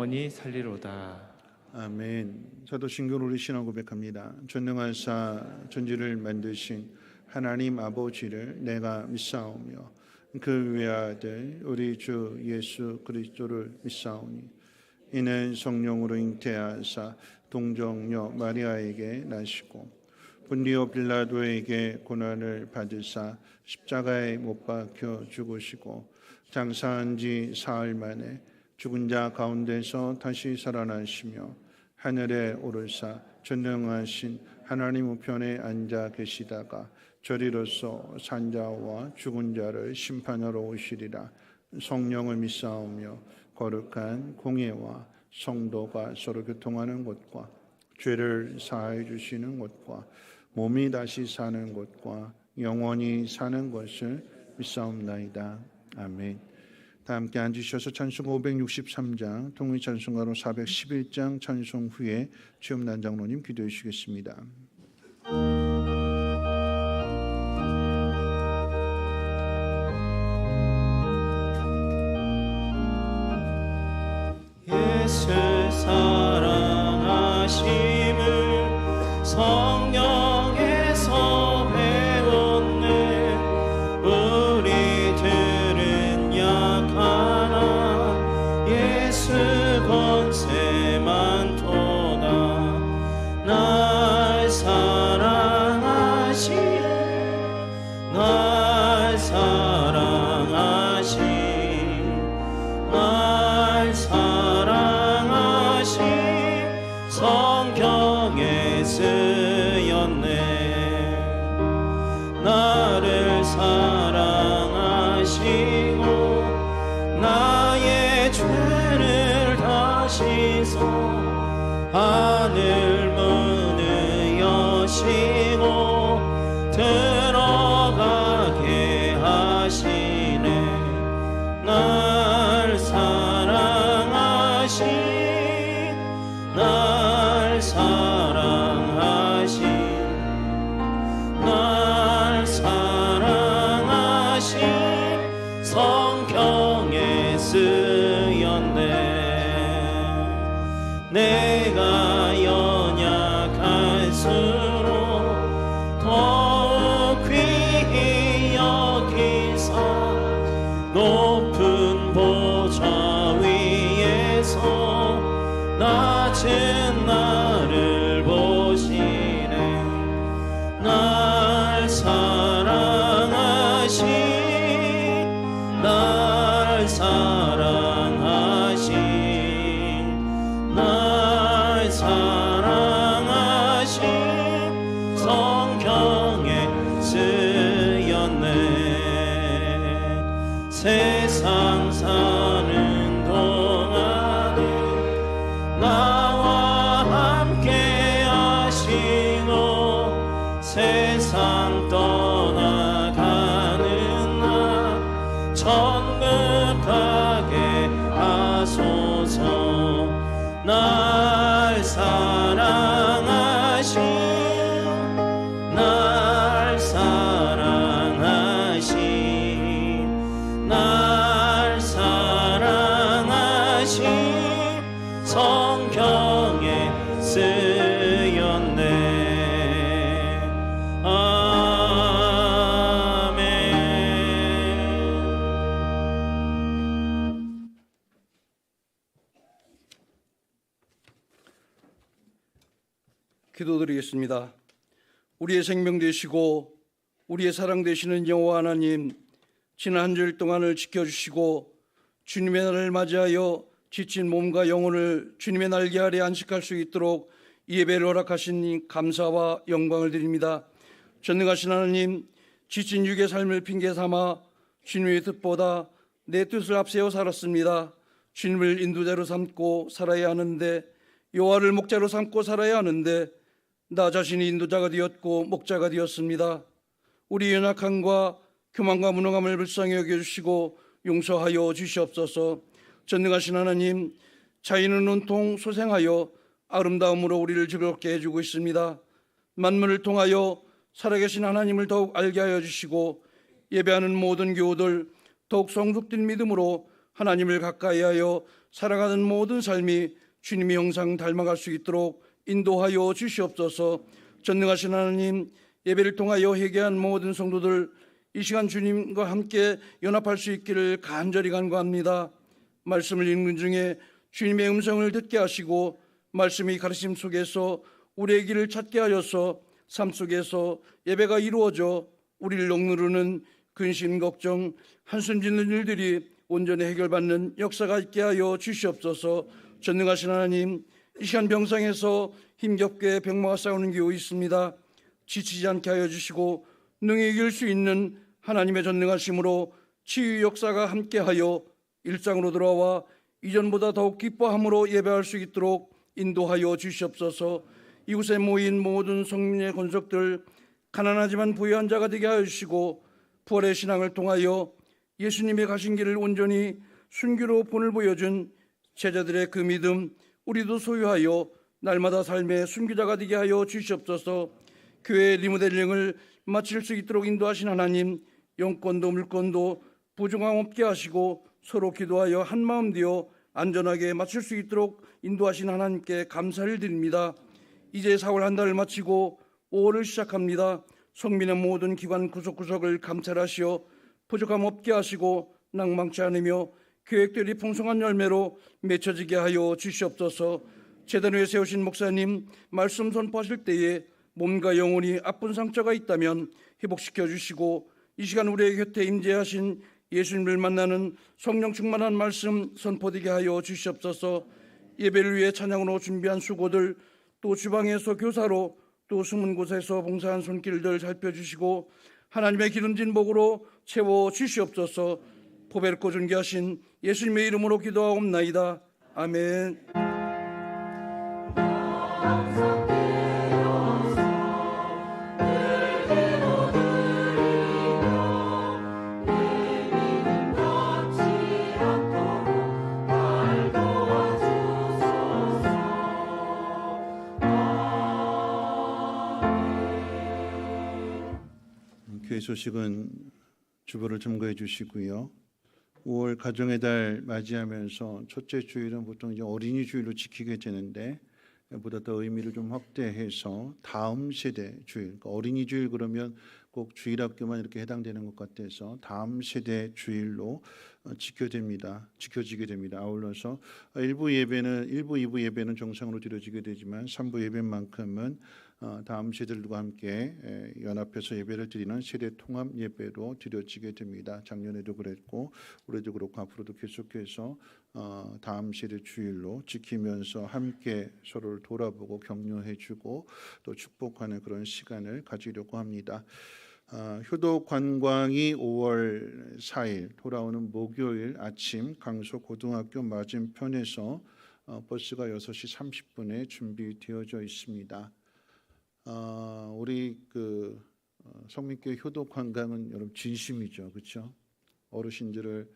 영원히 살리로다. 아멘. 사도신경으로 우리 신앙 고백합니다. 전능하사 전지를 만드신 하나님 아버지를 내가 믿사오며 그 외아들 우리 주 예수 그리스도를 믿사오니 이는 성령으로 잉태하사 동정녀 마리아에게 나시고 본디오 빌라도에게 고난을 받으사 십자가에 못 박혀 죽으시고 장사한 지 사흘 만에 죽은 자 가운데서 다시 살아나시며 하늘에 오르사 전능하신 하나님 우편에 앉아 계시다가 저리로서 산자와 죽은 자를 심판하러 오시리라. 성령을 믿사오며 거룩한 공예와 성도가 서로 교통하는 것과 죄를 사하여 주시는 것과 몸이 다시 사는 것과 영원히 사는 것을 믿사옵나이다. 아멘. 다 함께 앉으셔서 찬송 563장 통일 찬송가로 411장 찬송 후에 최음란 장로님 기도해 주시겠습니다. 예수 사랑하심을 성령에서 배웠네. 우리들은 약하나 예수 권세만 토다. 날 사랑하신 날 사랑하신 날 사랑하신 성경에 쓰였네. 나를 사랑하시고 나의 죄를 다 씻어 하늘 문을 여시고 들어가게 하시네. 날 사랑하신 날 사랑하신 날 사랑하신 성경에 쓰였네. 내가 연약할수록 더욱 귀히 여기사 높은 보좌 위에서 낮은 나를 보시네. 날 사랑하신 날 사랑하신 날 사랑하신 성경에 쓰였네. 세상 사는 동안에 나와 함께 하시고 세상 떠나가는 나 천국 가게 하소서. 날 사랑하신 날 사랑하신 날 사랑하신 성경에 쓰였네. 아멘. 기도드리겠습니다. 우리의 생명 되시고 우리의 사랑 되시는 여호와 하나님, 지난 한 주일 동안을 지켜주시고 주님의 날을 맞이하여 지친 몸과 영혼을 주님의 날개 아래 안식할 수 있도록 이 예배를 허락하신 감사와 영광을 드립니다. 전능하신 하나님, 지친 육의 삶을 핑계 삼아 주님의 뜻보다 내 뜻을 앞세워 살았습니다. 주님을 인도자로 삼고 살아야 하는데, 여호와를 목자로 삼고 살아야 하는데 나 자신이 인도자가 되었고 목자가 되었습니다. 우리 연약함과 교만과 무능함을 불쌍히 여겨주시고 용서하여 주시옵소서. 전능하신 하나님, 자연은 온통 소생하여 아름다움으로 우리를 즐겁게 해주고 있습니다. 만물을 통하여 살아계신 하나님을 더욱 알게 하여 주시고 예배하는 모든 교우들 더욱 성숙된 믿음으로 하나님을 가까이하여 살아가는 모든 삶이 주님의 형상 닮아갈 수 있도록 인도하여 주시옵소서. 전능하신 하나님, 예배를 통하여 회개한 모든 성도들 이 시간 주님과 함께 연합할 수 있기를 간절히 간구합니다. 말씀을 읽는 중에 주님의 음성을 듣게 하시고 말씀의 가르침 속에서 우리의 길을 찾게 하여서 삶 속에서 예배가 이루어져 우리를 억누르는 근심, 걱정, 한숨 짓는 일들이 온전히 해결받는 역사가 있게 하여 주시옵소서. 전능하신 하나님, 이 시간 병상에서 힘겹게 병마가 싸우는 경우 있습니다. 지치지 않게 하여 주시고 능히 이길 수 있는 하나님의 전능하심으로 치유 역사가 함께하여 일상으로 돌아와 이전보다 더욱 기뻐함으로 예배할 수 있도록 인도하여 주시옵소서. 이곳에 모인 모든 성민의 권속들 가난하지만 부유한 자가 되게 하여 주시고 부활의 신앙을 통하여 예수님의 가신 길을 온전히 순교로 본을 보여준 제자들의 그 믿음 우리도 소유하여 날마다 삶의 순교자가 되게 하여 주시옵소서. 교회의 리모델링을 마칠 수 있도록 인도하신 하나님, 영권도 물권도 부정함 없게 하시고 서로 기도하여 한마음 되어 안전하게 마칠 수 있도록 인도하신 하나님께 감사를 드립니다. 이제 4월 한 달을 마치고 5월을 시작합니다. 성민의 모든 기관 구석구석을 감찰하시어 부족함 없게 하시고 낭망치 않으며 계획들이 풍성한 열매로 맺혀지게 하여 주시옵소서. 제단 위에 세우신 목사님 말씀 선포하실 때에 몸과 영혼이 아픈 상처가 있다면 회복시켜 주시고 이 시간 우리의 곁에 임재하신 예수님을 만나는 성령 충만한 말씀 선포되게 하여 주시옵소서. 예배를 위해 찬양으로 준비한 수고들 또 주방에서 교사로 또 숨은 곳에서 봉사한 손길들 살펴주시고 하나님의 기름진 복으로 채워 주시옵소서. 보배롭고 존귀하신 예수님의 이름으로 기도하옵나이다. 아멘. 교회 소식은 주보를 점거해 주시고요. 5월 가정의 달 맞이하면서 첫째 주일은 보통 이제 어린이 주일로 지키게 되는데 보다 더 의미를 좀 확대해서 다음 세대 주일, 그러니까 어린이 주일 그러면 꼭 주일학교만 이렇게 해당되는 것 같아서 다음 세대 주일로 지켜지게 됩니다. 아울러서 1부, 2부 예배는 정상으로 드려지게 되지만 3부 예배만큼은 다음 세대들과 함께 연합해서 예배를 드리는 세대 통합 예배로 드려지게 됩니다. 작년에도 그랬고 올해도 그렇고 앞으로도 계속해서 다음 세대 주일로 지키면서 함께 서로를 돌아보고 격려해주고 또 축복하는 그런 시간을 가지려고 합니다. 효도 관광이 5월 4일 돌아오는 목요일 아침 강서 고등학교 맞은편에서 버스가 6시 30분에 준비되어져 있습니다. 우리 성민교회 효도 관광은 여러분 진심이죠, 그렇죠? 어르신들을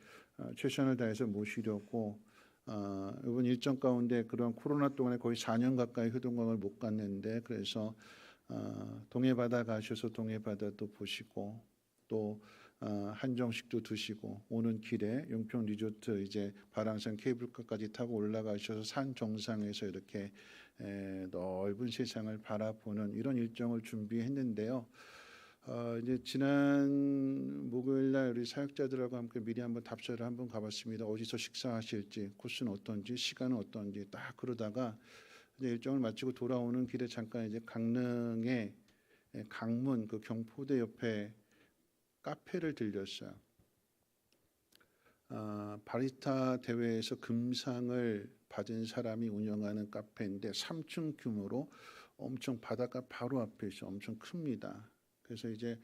최선을 다해서 모시려고 이번 일정 가운데 그런 코로나 동안에 거의 4년 가까이 효동강을 못 갔는데 그래서 동해바다 가셔서 동해바다도 보시고 또 한정식도 드시고 오는 길에 용평 리조트 이제 발왕산 케이블카까지 타고 올라가셔서 산 정상에서 이렇게 넓은 세상을 바라보는 이런 일정을 준비했는데요. 이제 지난 목요일날 우리 사역자들하고 함께 미리 한번 답사를 한번 가봤습니다. 어디서 식사하실지, 코스는 어떤지, 시간은 어떤지 딱 그러다가 이제 일정을 마치고 돌아오는 길에 잠깐 이제 강릉의 강문 그 경포대 옆에 카페를 들렸어요. 바리스타 대회에서 금상을 받은 사람이 운영하는 카페인데 3층 규모로 엄청 바닷가 바로 앞에 있어 엄청 큽니다. 그래서 이제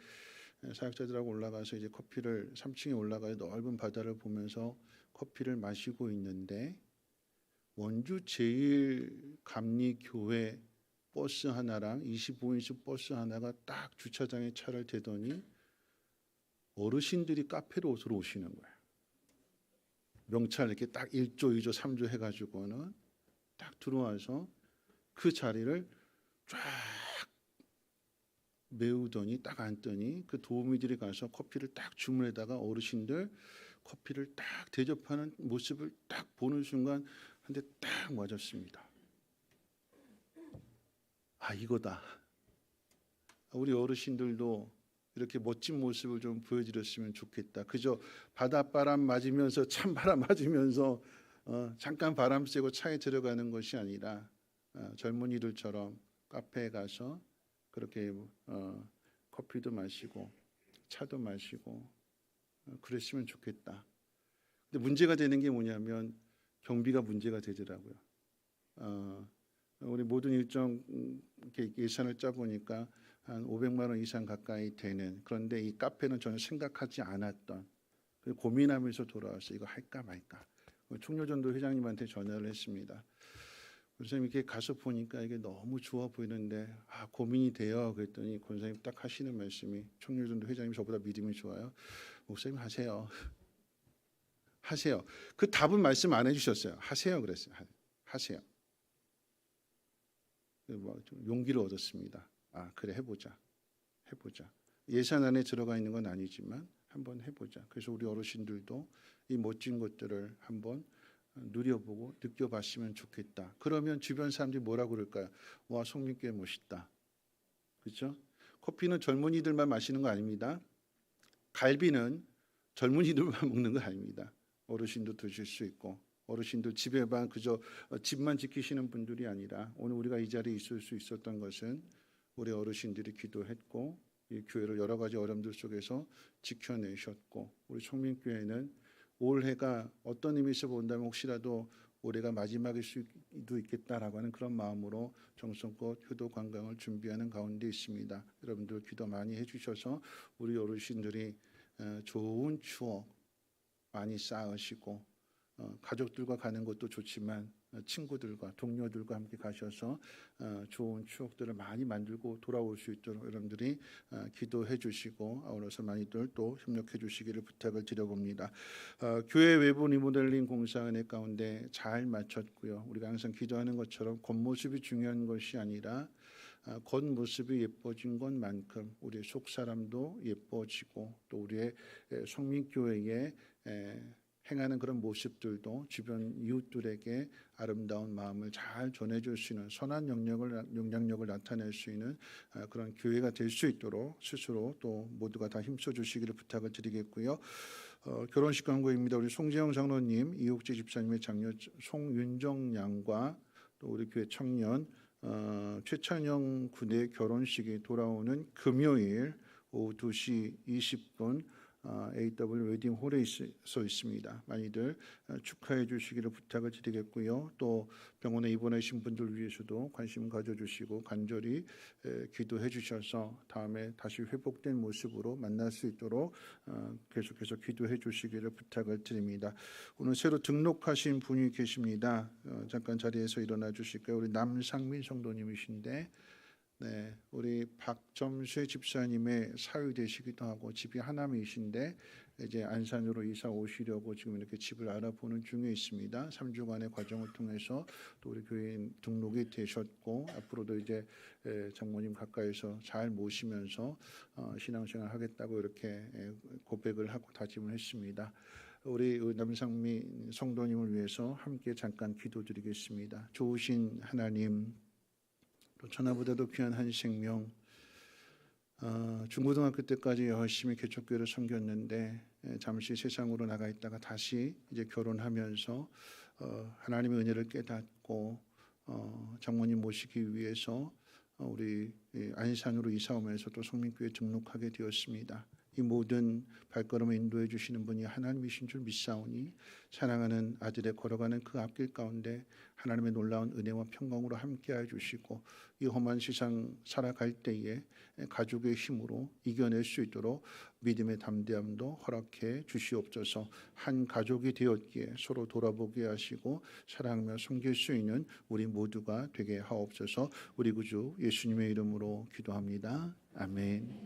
사역자들하고 올라가서 이제 커피를 3층에 올라가서 넓은 바다를 보면서 커피를 마시고 있는데 원주 제1감리교회 버스 하나랑 25인승 버스 하나가 딱 주차장에 차를 대더니 어르신들이 카페로 옷으로 오시는 거예요. 명찰 이렇게 딱 1조, 2조, 3조 해가지고는 딱 들어와서 그 자리를 쫙 메우더니 딱 앉더니 그 도우미들이 가서 커피를 딱 주문에다가 어르신들 커피를 딱 대접하는 모습을 딱 보는 순간 한 대 딱 맞았습니다. 아, 이거다. 우리 어르신들도 이렇게 멋진 모습을 좀 보여드렸으면 좋겠다. 그저 바닷바람 맞으면서 찬바람 맞으면서 잠깐 바람 쐬고 차에 들어가는 것이 아니라 젊은이들처럼 카페에 가서 그렇게 커피도 마시고 차도 마시고 그랬으면 좋겠다. 근데 문제가 되는 게 뭐냐면 경비가 문제가 되더라고요. 우리 모든 일정 이렇게 예산을 짜보니까 한 500만 원 이상 가까이 되는, 그런데 이 카페는 전혀 생각하지 않았던, 고민하면서 돌아왔어요. 이거 할까 말까. 총료전도 회장님한테 전화를 했습니다. 권사님 이렇게 가서 보니까 이게 너무 좋아 보이는데 고민이 돼요. 그랬더니 권사님 딱 하시는 말씀이, 총료전도 회장님 저보다 믿음이 좋아요. 목사님 하세요. 하세요. 그 답은 말씀 안 해주셨어요. 하세요 그랬어요. 하세요. 좀 용기를 얻었습니다. 그래 해보자. 예산 안에 들어가 있는 건 아니지만 한번 해보자. 그래서 우리 어르신들도 이 멋진 것들을 한번 누려보고 느껴봤으면 좋겠다. 그러면 주변 사람들이 뭐라고 그럴까요? 와, 성민교회 멋있다. 그렇죠? 커피는 젊은이들만 마시는 거 아닙니다. 갈비는 젊은이들만 먹는 거 아닙니다. 어르신도 드실 수 있고, 어르신들 집에만 그저 집만 지키시는 분들이 아니라 오늘 우리가 이 자리에 있을 수 있었던 것은 우리 어르신들이 기도했고 이 교회를 여러 가지 어려움들 속에서 지켜내셨고, 우리 총민교회는 올해가 어떤 의미에서 본다면 혹시라도 올해가 마지막일 수도 있겠다라고 하는 그런 마음으로 정성껏 효도 관광을 준비하는 가운데 있습니다. 여러분들 기도 많이 해주셔서 우리 어르신들이 좋은 추억 많이 쌓으시고, 가족들과 가는 것도 좋지만 친구들과 동료들과 함께 가셔서 좋은 추억들을 많이 만들고 돌아올 수 있도록 여러분들이 기도해 주시고 아울러서 많이들 또 협력해 주시기를 부탁을 드려봅니다. 교회 외부 리모델링 공사 은혜 가운데 잘 마쳤고요. 우리가 항상 기도하는 것처럼 겉모습이 중요한 것이 아니라 겉모습이 예뻐진 것만큼 우리의 속사람도 예뻐지고, 또 우리의 성민교회의 행하는 그런 모습들도 주변 이웃들에게 아름다운 마음을 잘 전해줄 수 있는 선한 영향력을 나타낼 수 있는 그런 교회가 될 수 있도록 스스로 또 모두가 다 힘써 주시기를 부탁을 드리겠고요. 결혼식 광고입니다. 우리 송재영 장로님, 이옥재 집사님의 장녀 송윤정 양과 또 우리 교회 청년 최찬영 군의 결혼식이 돌아오는 금요일 오후 2시 20분 AW 웨딩홀에 서 있습니다. 많이들 축하해 주시기를 부탁을 드리겠고요. 또 병원에 입원하신 분들 위해서도 관심 가져주시고 간절히 기도해 주셔서 다음에 다시 회복된 모습으로 만날 수 있도록 계속해서 기도해 주시기를 부탁을 드립니다. 오늘 새로 등록하신 분이 계십니다. 잠깐 자리에서 일어나 주실까요? 우리 남상민 성도님이신데, 네, 우리 박점수 집사님의 사위 되시기도 하고 집이 하남이신데 이제 안산으로 이사 오시려고 지금 이렇게 집을 알아보는 중에 있습니다. 3주간의 과정을 통해서 또 우리 교인 등록이 되셨고, 앞으로도 이제 장모님 가까이서 잘 모시면서 신앙생활 하겠다고 이렇게 고백을 하고 다짐을 했습니다. 우리 남상미 성도님을 위해서 함께 잠깐 기도드리겠습니다. 좋으신 하나님, 또 천하보다도 귀한 한 생명, 중고등학교 때까지 열심히 개척교회를 섬겼는데 잠시 세상으로 나가 있다가 다시 이제 결혼하면서 하나님의 은혜를 깨닫고 장모님 모시기 위해서 우리 안산으로 이사 오면서 또 성민교회에 등록하게 되었습니다. 이 모든 발걸음을 인도해 주시는 분이 하나님이신 줄 믿사오니 사랑하는 아들의 걸어가는 그 앞길 가운데 하나님의 놀라운 은혜와 평강으로 함께해 주시고, 이 험한 세상 살아갈 때에 가족의 힘으로 이겨낼 수 있도록 믿음의 담대함도 허락해 주시옵소서. 한 가족이 되었기에 서로 돌아보게 하시고 사랑하며 섬길 수 있는 우리 모두가 되게 하옵소서. 우리 구주 예수님의 이름으로 기도합니다. 아멘.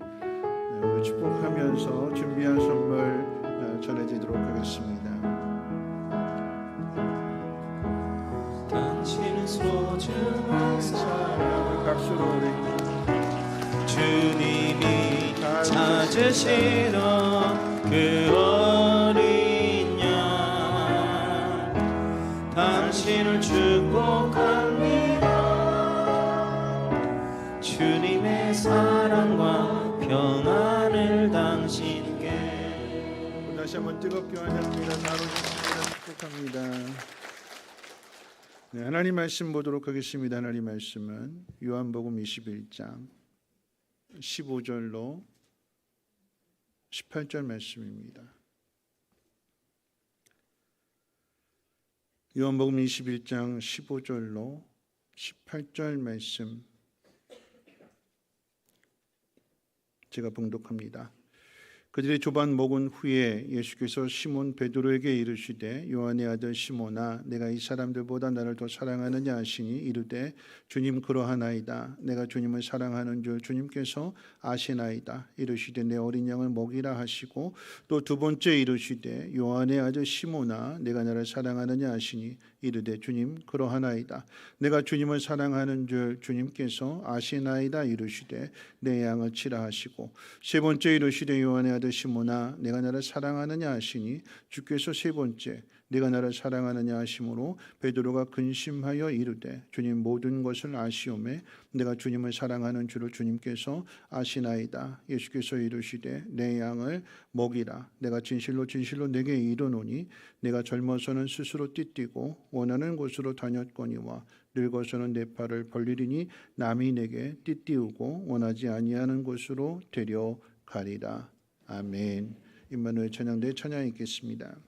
우리 축복하면서 준비한 선물 전해드리도록 하겠습니다. 당신은 소중한 사랑, 박수로 우리 주님이 찾으시던 그 어린 한번 뜨겁게 환영합니다. 바로 좋습니다. 축복합니다. 네, 하나님 말씀 보도록 하겠습니다. 하나님 말씀은 요한복음 21장 15절로 18절 말씀입니다. 요한복음 21장 15절로 18절 말씀 제가 봉독합니다. 그들이 조반 먹은 후에 예수께서 시몬 베드로에게 이르시되 요한의 아들 시몬아 내가 이 사람들보다 나를 더 사랑하느냐 하시니 이르되 주님 그러하나이다. 내가 주님을 사랑하는 줄 주님께서 아시나이다. 이르시되 내 어린 양을 먹이라 하시고 또 두 번째 이르시되 요한의 아들 시몬아 내가 나를 사랑하느냐 하시니 이르되 주님 그러하나이다. 내가 주님을 사랑하는 줄 주님께서 아시나이다. 이르시되 내 양을 치라 하시고 세 번째 이르시되 요한의 아들 시몬아 내가 나를 사랑하느냐 하시니 주께서 세 번째 내가 나를 사랑하느냐 하심으로 베드로가 근심하여 이르되 주님 모든 것을 아시오매 내가 주님을 사랑하는 줄을 주님께서 아시나이다. 예수께서 이르시되 내 양을 먹이라. 내가 진실로 진실로 내게 이르노니 내가 젊어서는 스스로 띠띠고 원하는 곳으로 다녔거니와 늙어서는 내 팔을 벌리리니 남이 내게 띠띠우고 원하지 아니하는 곳으로 데려가리라. 아멘. 임마누엘 찬양대 찬양 읽겠습니다.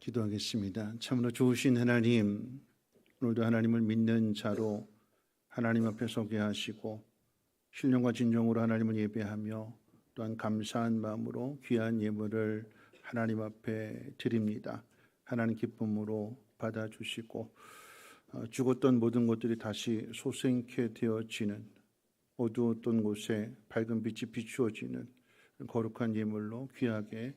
기도하겠습니다. 참으로 좋으신 하나님, 오늘도 하나님을 믿는 자로 하나님 앞에 서게 하시고 신령과 진정으로 하나님을 예배하며 또한 감사한 마음으로 귀한 예물을 하나님 앞에 드립니다. 하나님 기쁨으로 받아주시고 죽었던 모든 것들이 다시 소생케 되어지는, 어두웠던 곳에 밝은 빛이 비추어지는 거룩한 예물로 귀하게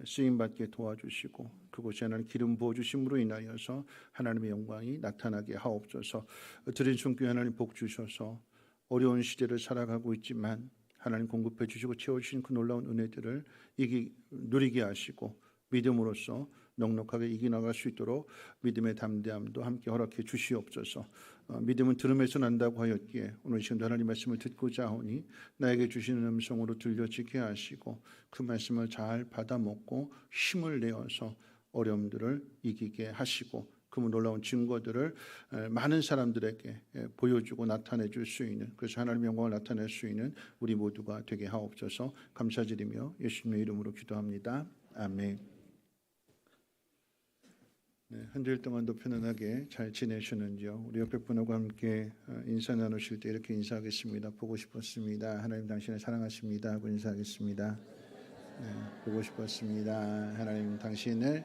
쓰임받게 도와주시고 그곳에 하나님 기름 부어주심으로 인하여서 하나님의 영광이 나타나게 하옵소서. 드린 손길 하나님 복 주셔서 어려운 시대를 살아가고 있지만 하나님 공급해 주시고 채워주신 그 놀라운 은혜들을 누리게 하시고 믿음으로써 넉넉하게 이겨나갈 수 있도록 믿음의 담대함도 함께 허락해 주시옵소서. 믿음은 들음에서 난다고 하였기에 오늘 시간도 하나님 말씀을 듣고자 하오니 나에게 주시는 음성으로 들려지게 하시고 그 말씀을 잘 받아먹고 힘을 내어서 어려움들을 이기게 하시고 그 놀라운 증거들을 많은 사람들에게 보여주고 나타내 줄 수 있는, 그래서 하나님의 영광을 나타낼 수 있는 우리 모두가 되게 하옵소서. 감사드리며 예수님의 이름으로 기도합니다. 아멘. 네, 한 주일 동안도 편안하게 잘 지내셨는지요? 우리 옆에 분하고 함께 인사 나누실 때 이렇게 인사하겠습니다. 보고 싶었습니다. 하나님 당신을 사랑하십니다 하고 인사하겠습니다. 네, 보고 싶었습니다. 하나님 당신을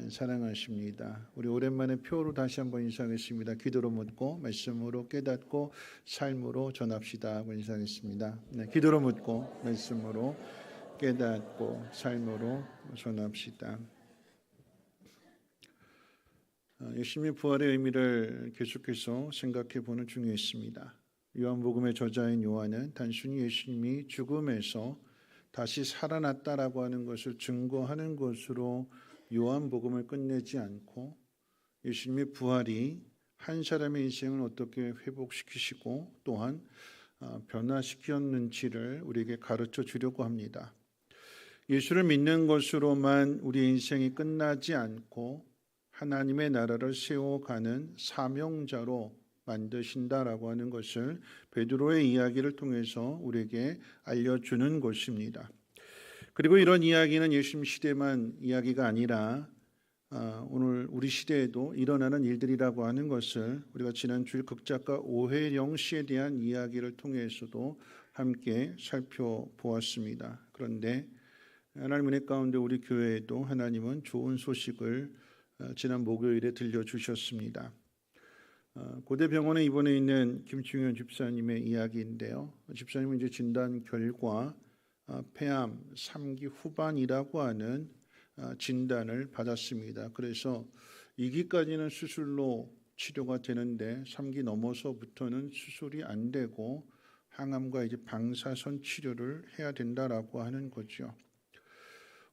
사랑하십니다. 우리 오랜만에 표로 다시 한번 인사하겠습니다. 기도로 묻고 말씀으로 깨닫고 삶으로 전합시다 하고 인사하겠습니다. 네, 기도로 묻고 말씀으로 깨닫고 삶으로 전합시다. 예수님의 부활의 의미를 계속해서 생각해 보는 중에 있습니다. 요한복음의 저자인 요한은 단순히 예수님이 죽음에서 다시 살아났다라고 하는 것을 증거하는 것으로 요한복음을 끝내지 않고 예수님의 부활이 한 사람의 인생을 어떻게 회복시키시고 또한 변화시켰는지를 우리에게 가르쳐 주려고 합니다. 예수를 믿는 것으로만 우리 인생이 끝나지 않고 하나님의 나라를 세워가는 사명자로 만드신다라고 하는 것을 베드로의 이야기를 통해서 우리에게 알려주는 것입니다. 그리고 이런 이야기는 예수님 시대만 이야기가 아니라 오늘 우리 시대에도 일어나는 일들이라고 하는 것을 우리가 지난 주일 극작가 오혜령 씨에 대한 이야기를 통해서도 함께 살펴보았습니다. 그런데 하나님 은혜 가운데 우리 교회에도 하나님은 좋은 소식을 지난 목요일에 들려주셨습니다. 고대병원에 입원해 있는 김충현 집사님의 이야기인데요. 집사님은 이제 진단 결과 폐암 3기 후반이라고 하는 진단을 받았습니다. 그래서 2기까지는 수술로 치료가 되는데 3기 넘어서부터는 수술이 안 되고 항암과 이제 방사선 치료를 해야 된다라고 하는 거죠.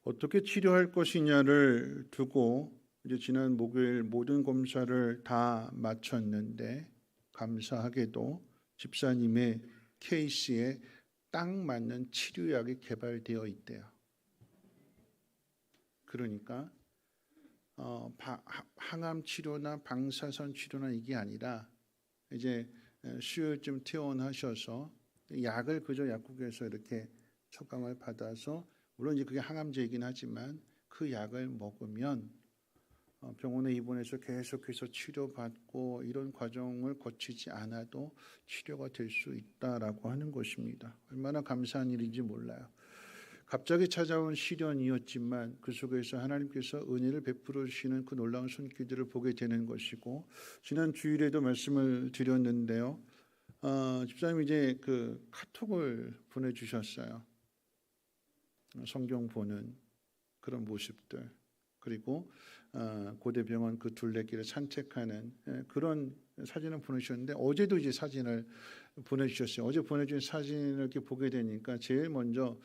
어떻게 치료할 것이냐를 두고 이제 지난 목요일 모든 검사를 다 마쳤는데 감사하게도 집사님의 케이스에 딱 맞는 치료약이 개발되어 있대요. 그러니까 항암 치료나 방사선 치료나 이게 아니라 이제 수요일쯤 퇴원하셔서 약을 그저 약국에서 이렇게 처방을 받아서 물론 이제 그게 항암제이긴 하지만 그 약을 먹으면 병원에 입원해서 계속해서 치료받고 이런 과정을 거치지 않아도 치료가 될 수 있다라고 하는 것입니다. 얼마나 감사한 일인지 몰라요. 갑자기 찾아온 시련이었지만 그 속에서 하나님께서 은혜를 베풀어 주시는 그 놀라운 손길들을 보게 되는 것이고 지난 주일에도 말씀을 드렸는데요. 집사님이 이제 그 카톡을 보내주셨어요. 성경 보는 그런 모습들 그리고 고대병원 그 둘레길을 산책하는 그런 사진을 보내주셨는데 어제도 이제 사진을 보내주셨어요. 어제 보내준 사진을 이렇게 보게 되니까 제일 먼저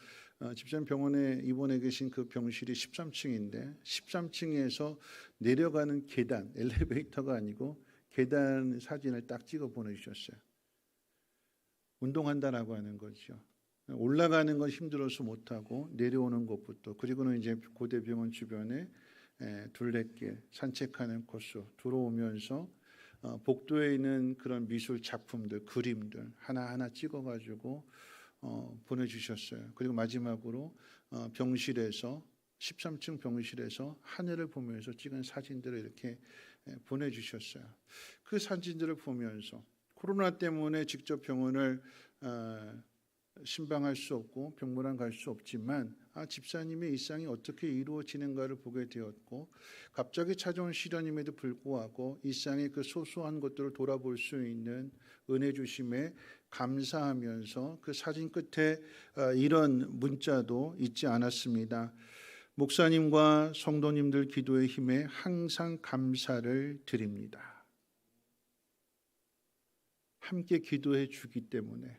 집사님 병원에 입원해 계신 그 병실이 13층인데 13층에서 내려가는 계단, 엘리베이터가 아니고 계단 사진을 딱 찍어 보내주셨어요. 운동한다라고 하는 거죠. 올라가는 건 힘들어서 못하고 내려오는 것부터 그리고는 이제 고대병원 주변에 둘레길 산책하는 코스 들어오면서 복도에 있는 그런 미술 작품들 그림들 하나하나 찍어가지고 보내주셨어요. 그리고 마지막으로 병실에서 13층 병실에서 하늘을 보면서 찍은 사진들을 이렇게 보내주셨어요. 그 사진들을 보면서 코로나 때문에 직접 병원을 신방할 수 없고 병문안 갈 수 없지만 집사님의 일상이 어떻게 이루어지는가를 보게 되었고, 갑자기 찾아온 시련임에도 불구하고 일상의 그 소소한 것들을 돌아볼 수 있는 은혜 주심에 감사하면서 그 사진 끝에 이런 문자도 잊지 않았습니다. 목사님과 성도님들 기도의 힘에 항상 감사를 드립니다. 함께 기도해 주기 때문에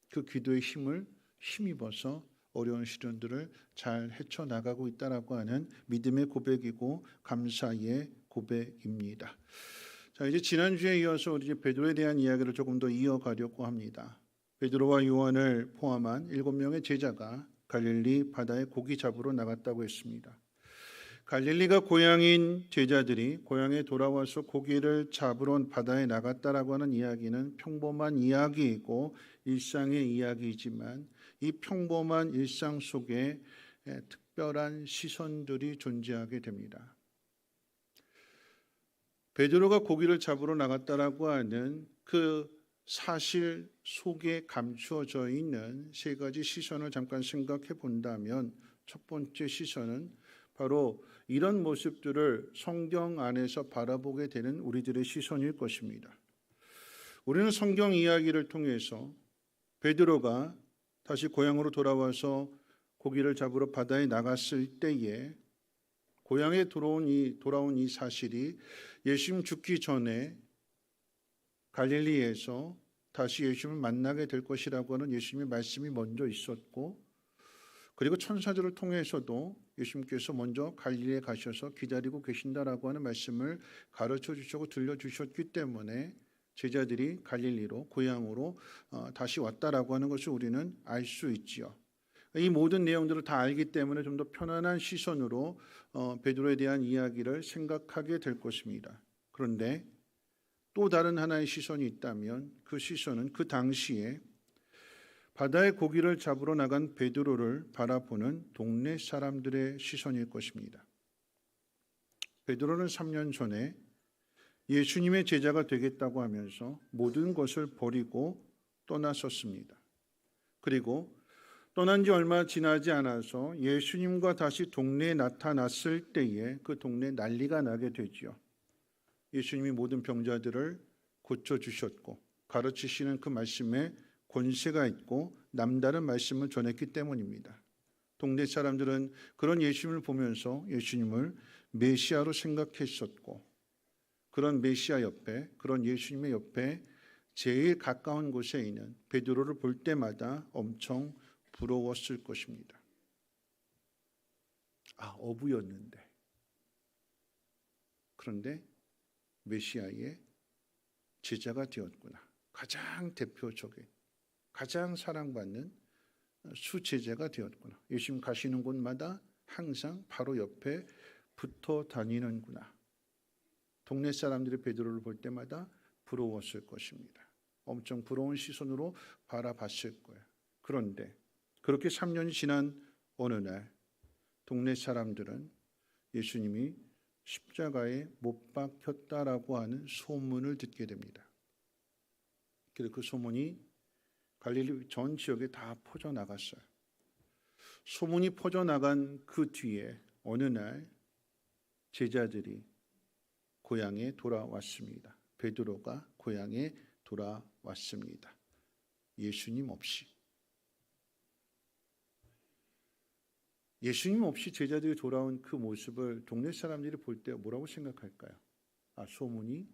그 기도의 힘을 힘입어서 어려운 시련들을 잘 헤쳐나가고 있다라고 하는 믿음의 고백이고 감사의 고백입니다. 자, 이제 지난주에 이어서 우리 이제 베드로에 대한 이야기를 조금 더 이어가려고 합니다. 베드로와 요한을 포함한 7명의 제자가 갈릴리 바다에 고기 잡으러 나갔다고 했습니다. 갈릴리가 고향인 제자들이 고향에 돌아와서 고기를 잡으러 바다에 나갔다라고 하는 이야기는 평범한 이야기이고 일상의 이야기이지만 이 평범한 일상 속에 특별한 시선들이 존재하게 됩니다. 베드로가 고기를 잡으러 나갔다라고 하는 그 사실 속에 감추어져 있는 세 가지 시선을 잠깐 생각해 본다면, 첫 번째 시선은 바로 이런 모습들을 성경 안에서 바라보게 되는 우리들의 시선일 것입니다. 우리는 성경 이야기를 통해서 베드로가 다시 고향으로 돌아와서 고기를 잡으러 바다에 나갔을 때에 고향에 돌아온 이 사실이 예수님 죽기 전에 갈릴리에서 다시 예수님을 만나게 될 것이라고 하는 예수님의 말씀이 먼저 있었고, 그리고 천사들을 통해서도 예수님께서 먼저 갈릴리에 가셔서 기다리고 계신다라고 하는 말씀을 가르쳐 주시고 들려주셨기 때문에 제자들이 갈릴리로 고향으로 다시 왔다라고 하는 것을 우리는 알 수 있지요. 이 모든 내용들을 다 알기 때문에 좀 더 편안한 시선으로 베드로에 대한 이야기를 생각하게 될 것입니다. 그런데 또 다른 하나의 시선이 있다면 그 시선은 그 당시에 바다에 고기를 잡으러 나간 베드로를 바라보는 동네 사람들의 시선일 것입니다. 베드로는 3년 전에 예수님의 제자가 되겠다고 하면서 모든 것을 버리고 떠났었습니다. 그리고 떠난 지 얼마 지나지 않아서 예수님과 다시 동네에 나타났을 때에 그 동네에 난리가 나게 되지요. 예수님이 모든 병자들을 고쳐주셨고 가르치시는 그 말씀에 권세가 있고 남다른 말씀을 전했기 때문입니다. 동네 사람들은 그런 예수님을 보면서 예수님을 메시아로 생각했었고, 그런 메시아 옆에, 그런 예수님의 옆에 제일 가까운 곳에 있는 베드로를 볼 때마다 엄청 부러웠을 것입니다. 어부였는데, 그런데 메시아의 제자가 되었구나. 가장 대표적인, 가장 사랑받는 수제자가 되었구나. 예수님 가시는 곳마다 항상 바로 옆에 붙어 다니는구나. 동네 사람들이 베드로를 볼 때마다 부러웠을 것입니다. 엄청 부러운 시선으로 바라봤을 거예요. 그런데 그렇게 3년이 지난 어느 날 동네 사람들은 예수님이 십자가에 못 박혔다라고 하는 소문을 듣게 됩니다. 그래서 그 소문이 갈릴리 전 지역에 다 퍼져나갔어요. 소문이 퍼져나간 그 뒤에 어느 날 제자들이 고향에 돌아왔습니다. 베드로가 고향에 돌아왔습니다. 예수님 없이. 예수님 없이 제자들이 돌아온 그 모습을 동네 사람들이 볼 때 뭐라고 생각할까요? 소문이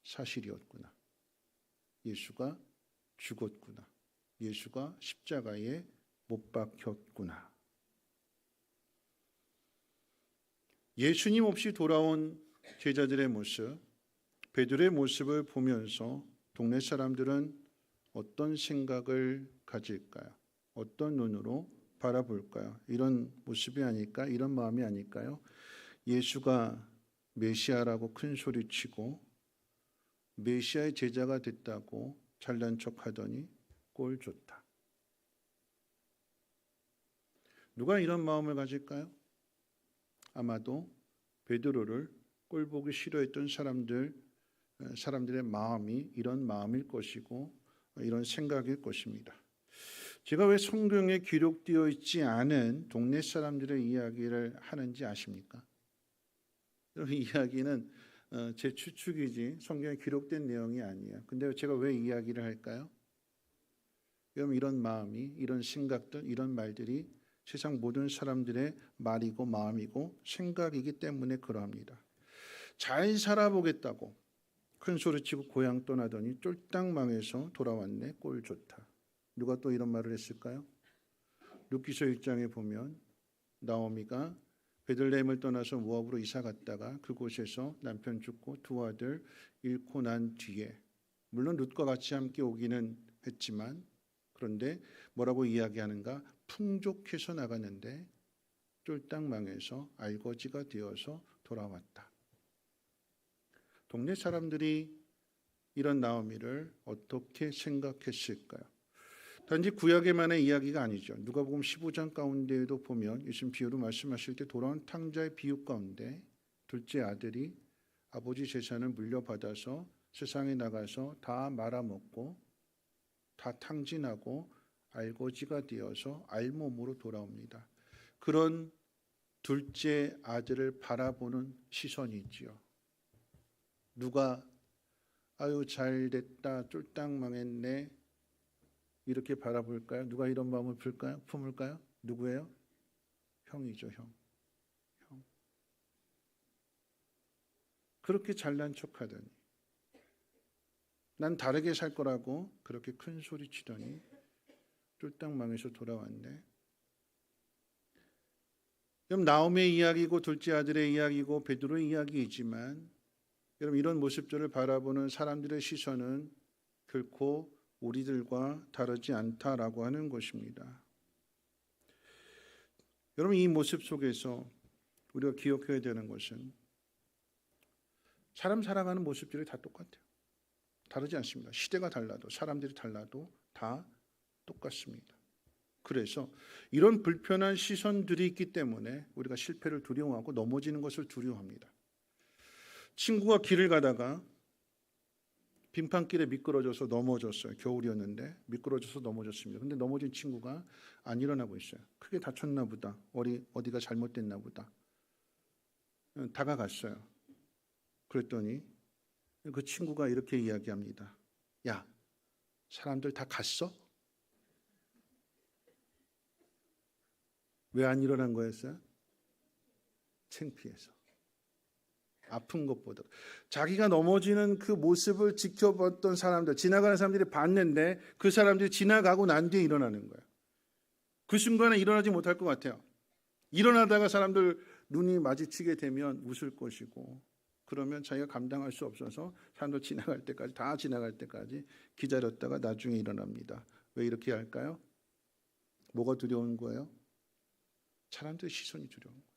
사실이었구나. 예수가 죽었구나. 예수가 십자가에 못 박혔구나. 예수님 없이 돌아온 제자들의 모습, 베드로의 모습을 보면서 동네 사람들은 어떤 생각을 가질까요? 어떤 눈으로 바라볼까요? 이런 모습이 아닐까? 이런 마음이 아닐까요? 예수가 메시아라고 큰 소리치고 메시아의 제자가 됐다고 잘난 척하더니 꼴 좋다. 누가 이런 마음을 가질까요? 아마도 베드로를 꼴보기 싫어했던 사람들의 마음이 이런 마음일 것이고 이런 생각일 것입니다. 제가 왜 성경에 기록되어 있지 않은 동네 사람들의 이야기를 하는지 아십니까? 이 이야기는 제 추측이지 성경에 기록된 내용이 아니에요. 근데 제가 왜 이야기를 할까요? 여러분, 이런 마음이, 이런 생각들, 이런 말들이 세상 모든 사람들의 말이고 마음이고 생각이기 때문에 그러합니다. 잘 살아보겠다고 큰 소리치고 고향 떠나더니 쫄딱 망해서 돌아왔네. 꼴 좋다. 누가 또 이런 말을 했을까요? 룻기서 1장에 보면 나오미가 베들레헴을 떠나서 모압으로 이사 갔다가 그곳에서 남편 죽고 두 아들 잃고 난 뒤에, 물론 룻과 같이 함께 오기는 했지만, 그런데 뭐라고 이야기하는가? 풍족해서 나갔는데 쫄딱 망해서 알거지가 되어서 돌아왔다. 동네 사람들이 이런 나오미를 어떻게 생각했을까요? 단지 구약에만의 이야기가 아니죠. 누가복음 15장 가운데에도 보면 예수님 비유로 말씀하실 때 돌아온 탕자의 비유 가운데 둘째 아들이 아버지 재산을 물려받아서 세상에 나가서 다 말아먹고 다 탕진하고 알거지가 되어서 알몸으로 돌아옵니다. 그런 둘째 아들을 바라보는 시선이 있지요. 누가 아유 잘됐다 쫄딱 망했네 이렇게 바라볼까요? 누가 이런 마음을 품을까요? 누구예요? 형이죠, 형. 그렇게 잘난 척하더니 난 다르게 살 거라고 그렇게 큰 소리 치더니 쫄딱 망해서 돌아왔네. 그럼 나오미의 이야기고 둘째 아들의 이야기고 베드로의 이야기이지만 여러분, 이런 모습들을 바라보는 사람들의 시선은 결코 우리들과 다르지 않다라고 하는 것입니다. 여러분, 이 모습 속에서 우리가 기억해야 되는 것은 사람 살아가는 모습들이 다 똑같아요. 다르지 않습니다. 시대가 달라도 사람들이 달라도 다 똑같습니다. 그래서 이런 불편한 시선들이 있기 때문에 우리가 실패를 두려워하고 넘어지는 것을 두려워합니다. 친구가 길을 가다가 빙판길에 미끄러져서 넘어졌어요. 겨울이었는데 미끄러져서 넘어졌습니다. 근데 넘어진 친구가 안 일어나고 있어요. 크게 다쳤나 보다. 어디가 잘못됐나 보다. 다가갔어요. 그랬더니 그 친구가 이렇게 이야기합니다. 야, 사람들 다 갔어? 왜 안 일어난 거였어요? 창피해서. 아픈 것보다 자기가 넘어지는 그 모습을 지켜봤던 사람들, 지나가는 사람들이 봤는데 그 사람들이 지나가고 난 뒤에 일어나는 거예요. 그 순간에 일어나지 못할 것 같아요. 일어나다가 사람들 눈이 마주치게 되면 웃을 것이고, 그러면 자기가 감당할 수 없어서 사람들 지나갈 때까지, 다 지나갈 때까지 기다렸다가 나중에 일어납니다. 왜 이렇게 할까요? 뭐가 두려운 거예요? 사람들의 시선이 두려운 거예요.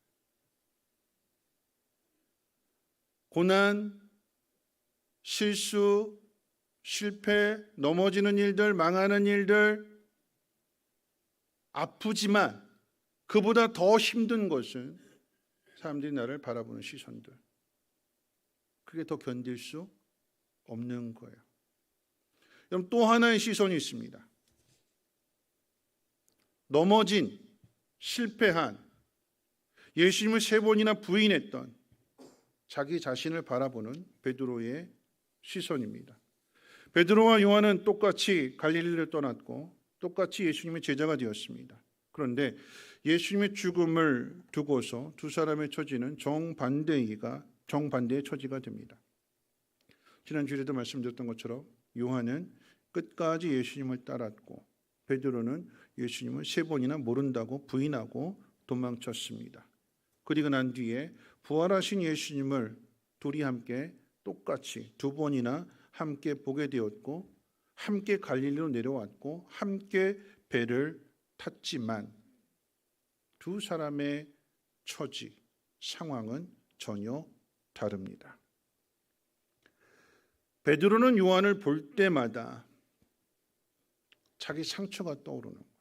고난, 실수, 실패, 넘어지는 일들, 망하는 일들, 아프지만 그보다 더 힘든 것은 사람들이 나를 바라보는 시선들. 그게 더 견딜 수 없는 거예요. 그럼 또 하나의 시선이 있습니다. 넘어진, 실패한, 예수님을 3번이나 부인했던 자기 자신을 바라보는 베드로의 시선입니다. 베드로와 요한은 똑같이 갈릴리를 떠났고 똑같이 예수님의 제자가 되었습니다. 그런데 예수님의 죽음을 두고서 두 사람의 처지는 정반대의 처지가 됩니다. 지난주에도 말씀드렸던 것처럼 요한은 끝까지 예수님을 따랐고 베드로는 예수님을 3번이나 모른다고 부인하고 도망쳤습니다. 그리고 난 뒤에 부활하신 예수님을 둘이 함께 똑같이 2번이나 함께 보게 되었고 함께 갈릴리로 내려왔고 함께 배를 탔지만 두 사람의 처지, 상황은 전혀 다릅니다. 베드로는 요한을 볼 때마다 자기 상처가 떠오르는 거예요.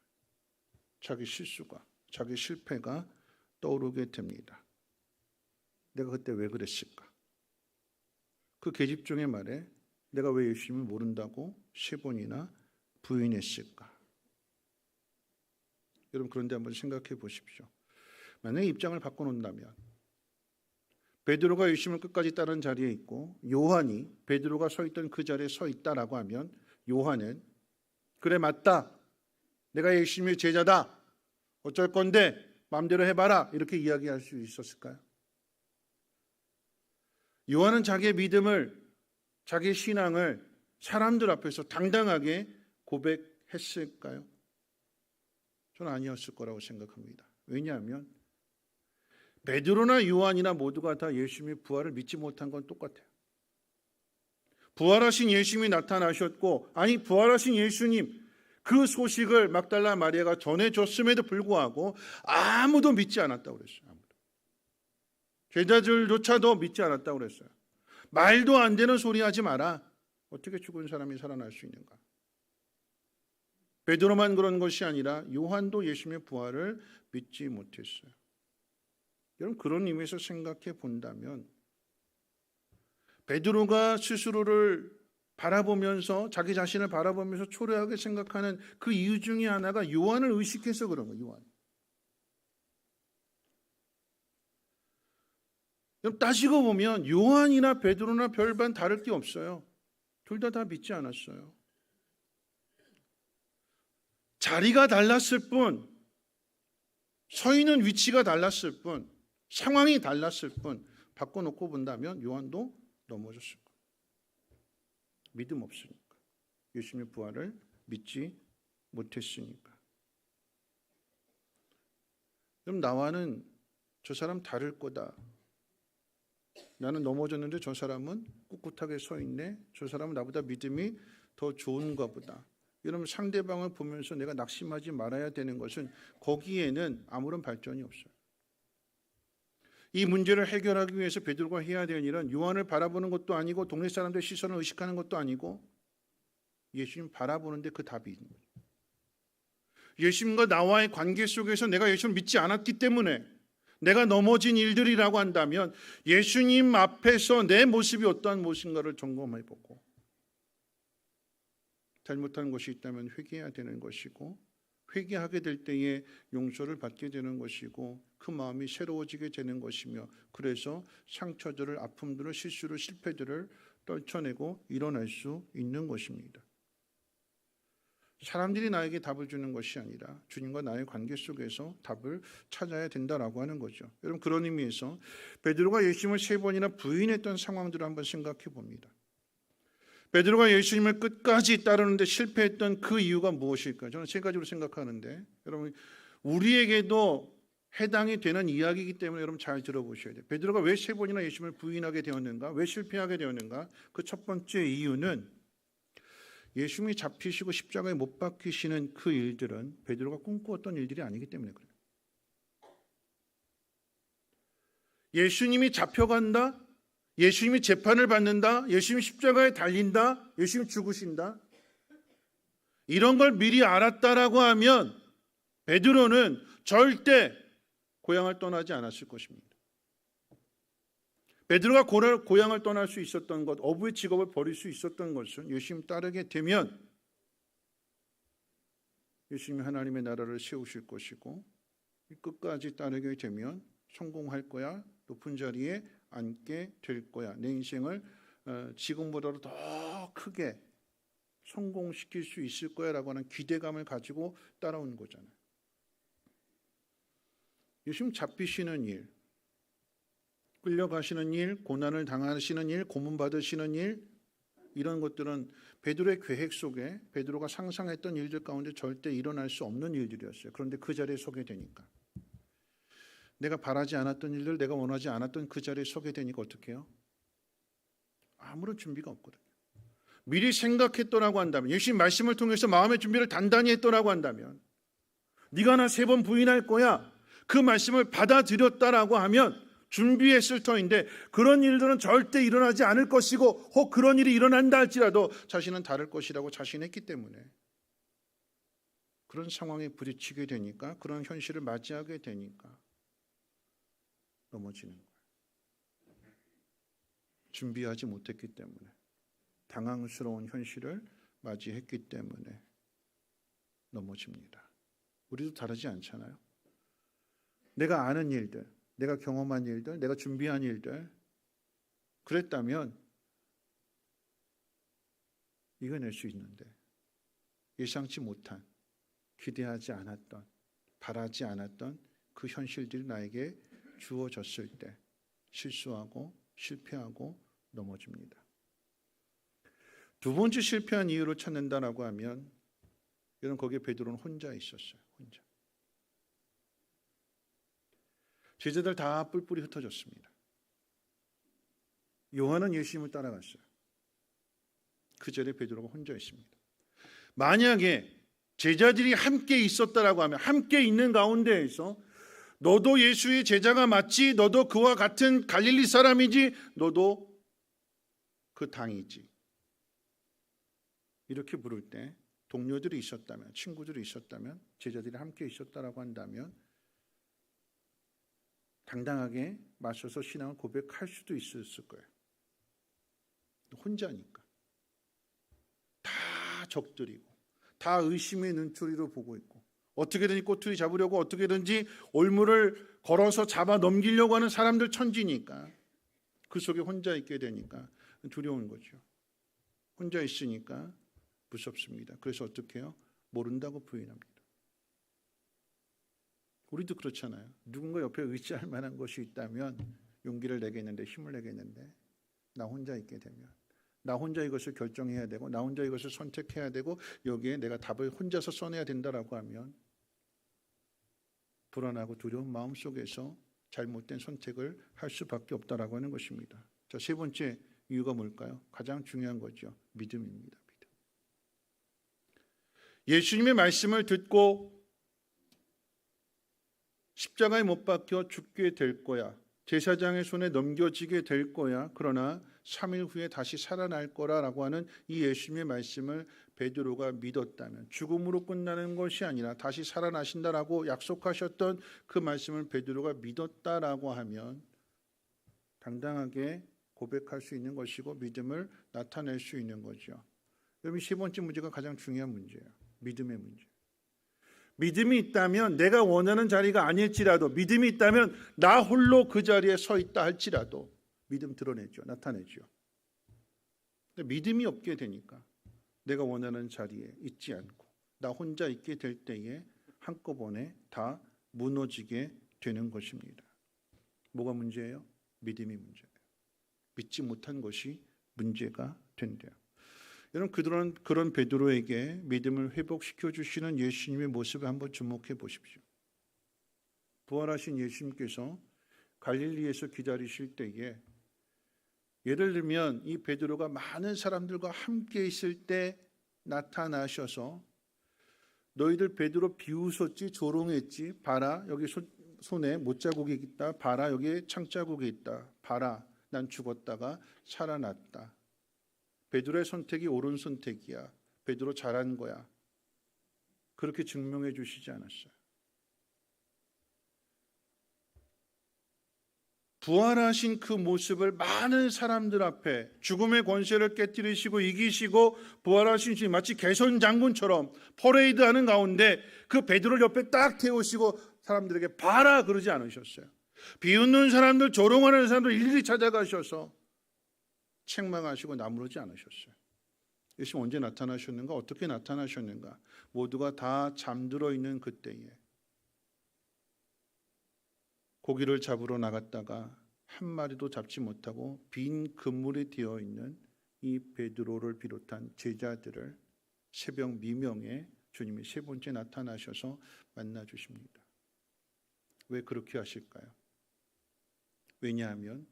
자기 실수가, 자기 실패가 떠오르게 됩니다. 내가 그때 왜 그랬을까? 그 계집종의 말에 내가 왜 예수님을 모른다고 3번이나 부인했을까? 여러분 그런데 한번 생각해 보십시오. 만약에 입장을 바꿔놓는다면 베드로가 예수님을 끝까지 따른 자리에 있고 요한이 베드로가 서 있던 그 자리에 서 있다라고 하면 요한은 그래 맞다. 내가 예수님의 제자다. 어쩔 건데 마음대로 해봐라. 이렇게 이야기할 수 있었을까요? 요한은 자기의 믿음을 자기의 신앙을 사람들 앞에서 당당하게 고백했을까요? 저는 아니었을 거라고 생각합니다. 왜냐하면 베드로나 요한이나 모두가 다 예수님의 부활을 믿지 못한 건 똑같아요. 부활하신 예수님이 나타나셨고 아니 부활하신 예수님 그 소식을 막달라 마리아가 전해줬음에도 불구하고 아무도 믿지 않았다고 그랬어요. 아무도. 제자들조차도 믿지 않았다고 그랬어요. 말도 안 되는 소리 하지 마라. 어떻게 죽은 사람이 살아날 수 있는가? 베드로만 그런 것이 아니라 요한도 예수님의 부활을 믿지 못했어요. 여러분 그런 의미에서 생각해 본다면 베드로가 스스로를 바라보면서 자기 자신을 바라보면서 초라하게 생각하는 그 이유 중에 하나가 요한을 의식해서 그런 거예요. 요한. 여러분 따지고 보면 요한이나 베드로나 별반 다를 게 없어요. 둘 다 믿지 않았어요. 자리가 달랐을 뿐, 서 있는 위치가 달랐을 뿐, 상황이 달랐을 뿐 바꿔놓고 본다면 요한도 넘어졌을 거예요. 믿음 없으니까. 예수님의 부활을 믿지 못했으니까. 그럼 나와는 저 사람 다를 거다. 나는 넘어졌는데 저 사람은 꿋꿋하게 서 있네. 저 사람은 나보다 믿음이 더 좋은가 보다. 여러분 상대방을 보면서 내가 낙심하지 말아야 되는 것은 거기에는 아무런 발전이 없어요. 이 문제를 해결하기 위해서 베드로가 해야 되는 일은 요한을 바라보는 것도 아니고 동네 사람들의 시선을 의식하는 것도 아니고 예수님 바라보는데 그 답이 있는 거예요. 예수님과 나와의 관계 속에서 내가 예수님을 믿지 않았기 때문에 내가 넘어진 일들이라고 한다면 예수님 앞에서 내 모습이 어떠한 모습인가를 점검해보고 잘못한 것이 있다면 회개해야 되는 것이고 회개하게 될 때에 용서를 받게 되는 것이고 그 마음이 새로워지게 되는 것이며 그래서 상처들을 아픔들을 실수를 실패들을 떨쳐내고 일어날 수 있는 것입니다. 사람들이 나에게 답을 주는 것이 아니라 주님과 나의 관계 속에서 답을 찾아야 된다라고 하는 거죠. 여러분 그런 의미에서 베드로가 예수님을 3번이나 부인했던 상황들을 한번 생각해 봅니다. 베드로가 예수님을 끝까지 따르는데 실패했던 그 이유가 무엇일까요? 저는 3가지로 생각하는데 여러분 우리에게도 해당이 되는 이야기이기 때문에 여러분 잘 들어보셔야 돼요. 베드로가 왜 3번이나 예수님을 부인하게 되었는가? 왜 실패하게 되었는가? 그 첫 번째 이유는 예수님이 잡히시고 십자가에 못 박히시는 그 일들은 베드로가 꿈꾸었던 일들이 아니기 때문에 그래요. 예수님이 잡혀간다? 예수님이 재판을 받는다? 예수님이 십자가에 달린다? 예수님이 죽으신다? 이런 걸 미리 알았다라고 하면 베드로는 절대 고향을 떠나지 않았을 것입니다. 베드로가 고향을 떠날 수 있었던 것, 어부의 직업을 버릴 수 있었던 것은 예수님 따르게 되면 예수님이 하나님의 나라를 세우실 것이고 끝까지 따르게 되면 성공할 거야, 높은 자리에 앉게 될 거야, 내 인생을 지금보다도 더 크게 성공시킬 수 있을 거야 라고 하는 기대감을 가지고 따라온 거잖아요. 예수님 잡히시는 일, 끌려가시는 일, 고난을 당하시는 일, 고문받으시는 일, 이런 것들은 베드로의 계획 속에 베드로가 상상했던 일들 가운데 절대 일어날 수 없는 일들이었어요. 그런데 그 자리에 서게 되니까 내가 바라지 않았던 일들, 내가 원하지 않았던 그 자리에 서게 되니까 어떻게 해요? 아무런 준비가 없거든요. 미리 생각했더라고 한다면, 예수님 말씀을 통해서 마음의 준비를 단단히 했더라고 한다면, 네가 나 3번 부인할 거야, 그 말씀을 받아들였다라고 하면 준비했을 터인데 그런 일들은 절대 일어나지 않을 것이고 혹 그런 일이 일어난다 할지라도 자신은 다를 것이라고 자신했기 때문에 그런 상황에 부딪히게 되니까, 그런 현실을 맞이하게 되니까 넘어지는 거예요. 준비하지 못했기 때문에, 당황스러운 현실을 맞이했기 때문에 넘어집니다. 우리도 다르지 않잖아요. 내가 아는 일들, 내가 경험한 일들, 내가 준비한 일들 그랬다면 이겨낼 수 있는데, 예상치 못한, 기대하지 않았던, 바라지 않았던 그 현실들이 나에게 주어졌을 때 실수하고 실패하고 넘어집니다. 두 번째 실패한 이유를 찾는다라고 하면, 여러분 거기에 베드로는 혼자 있었어요. 혼자. 제자들 다 뿔뿔이 흩어졌습니다. 요한은 예수님을 따라갔어요. 그 자리에 베드로가 혼자 있습니다. 만약에 제자들이 함께 있었다라고 하면, 함께 있는 가운데에서 너도 예수의 제자가 맞지, 너도 그와 같은 갈릴리 사람이지, 너도 그 당이지, 이렇게 부를 때 동료들이 있었다면, 친구들이 있었다면, 제자들이 함께 있었다라고 한다면 당당하게 맞서서 신앙을 고백할 수도 있었을 거예요. 혼자니까. 다 적들이고 다 의심의 눈초리로 보고 있고, 어떻게든지 꼬투리 잡으려고 어떻게든지 올무를 걸어서 잡아 넘기려고 하는 사람들 천지니까 그 속에 혼자 있게 되니까 두려운 거죠. 혼자 있으니까 무섭습니다. 그래서 어떻게 해요? 모른다고 부인합니다. 우리도 그렇잖아요. 누군가 옆에 의지할 만한 것이 있다면 용기를 내겠는데, 힘을 내겠는데, 나 혼자 있게 되면, 나 혼자 이것을 결정해야 되고, 나 혼자 이것을 선택해야 되고, 여기에 내가 답을 혼자서 써내야 된다라고 하면 불안하고 두려운 마음 속에서 잘못된 선택을 할 수밖에 없다라고 하는 것입니다. 자, 세 번째 이유가 뭘까요? 가장 중요한 거죠. 믿음입니다. 믿음. 예수님의 말씀을 듣고 십자가에 못 박혀 죽게 될 거야, 제사장의 손에 넘겨지게 될 거야, 그러나 3일 후에 다시 살아날 거라라고 하는 이 예수님의 말씀을 베드로가 믿었다면, 죽음으로 끝나는 것이 아니라 다시 살아나신다라고 약속하셨던 그 말씀을 베드로가 믿었다라고 하면 당당하게 고백할 수 있는 것이고 믿음을 나타낼 수 있는 거죠. 여러분, 세 번째 문제가 가장 중요한 문제예요. 믿음의 문제. 믿음이 있다면, 내가 원하는 자리가 아닐지라도, 믿음이 있다면 나 홀로 그 자리에 서 있다 할지라도 믿음 드러내죠. 나타내죠. 근데 믿음이 없게 되니까 내가 원하는 자리에 있지 않고 나 혼자 있게 될 때에 한꺼번에 다 무너지게 되는 것입니다. 뭐가 문제예요? 믿음이 문제예요. 믿지 못한 것이 문제가 된대요. 여러분, 그런 베드로에게 믿음을 회복시켜 주시는 예수님의 모습을 한번 주목해 보십시오. 부활하신 예수님께서 갈릴리에서 기다리실 때에, 예를 들면 이 베드로가 많은 사람들과 함께 있을 때 나타나셔서 너희들 베드로 비웃었지, 조롱했지, 봐라 여기 손에 못자국이 있다, 봐라 여기에 창자국이 있다, 봐라 난 죽었다가 살아났다, 베드로의 선택이 옳은 선택이야, 베드로 잘한 거야, 그렇게 증명해 주시지 않았어요. 부활하신 그 모습을 많은 사람들 앞에 죽음의 권세를 깨뜨리시고 이기시고 부활하신 주님, 마치 개선 장군처럼 퍼레이드하는 가운데 그 베드로를 옆에 딱 태우시고 사람들에게 봐라 그러지 않으셨어요. 비웃는 사람들, 조롱하는 사람들 일일이 찾아가셔서 책망하시고 나무르지 않으셨어요. 예수님 언제 나타나셨는가? 어떻게 나타나셨는가? 모두가 다 잠들어 있는 그때에 고기를 잡으러 나갔다가 한 마리도 잡지 못하고 빈 그물이 되어 있는 이 베드로를 비롯한 제자들을 새벽 미명에 주님이 세 번째 나타나셔서 만나 주십니다. 왜 그렇게 하실까요? 왜냐하면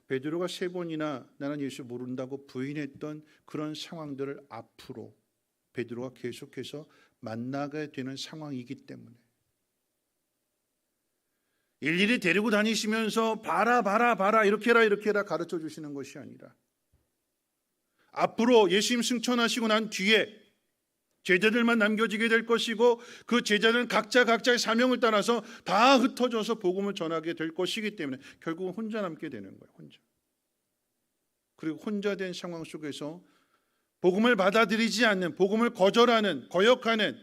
베드로가 세 번이나 나는 예수 모른다고 부인했던 그런 상황들을 앞으로 베드로가 계속해서 만나게 되는 상황이기 때문에, 일일이 데리고 다니시면서 봐라 이렇게 해라 가르쳐 주시는 것이 아니라 앞으로 예수님 승천하시고 난 뒤에 제자들만 남겨지게 될 것이고 그 제자들은 각자의 사명을 따라서 다 흩어져서 복음을 전하게 될 것이기 때문에 결국은 혼자 남게 되는 거예요. 혼자. 그리고 혼자 된 상황 속에서 복음을 받아들이지 않는, 복음을 거절하는, 거역하는,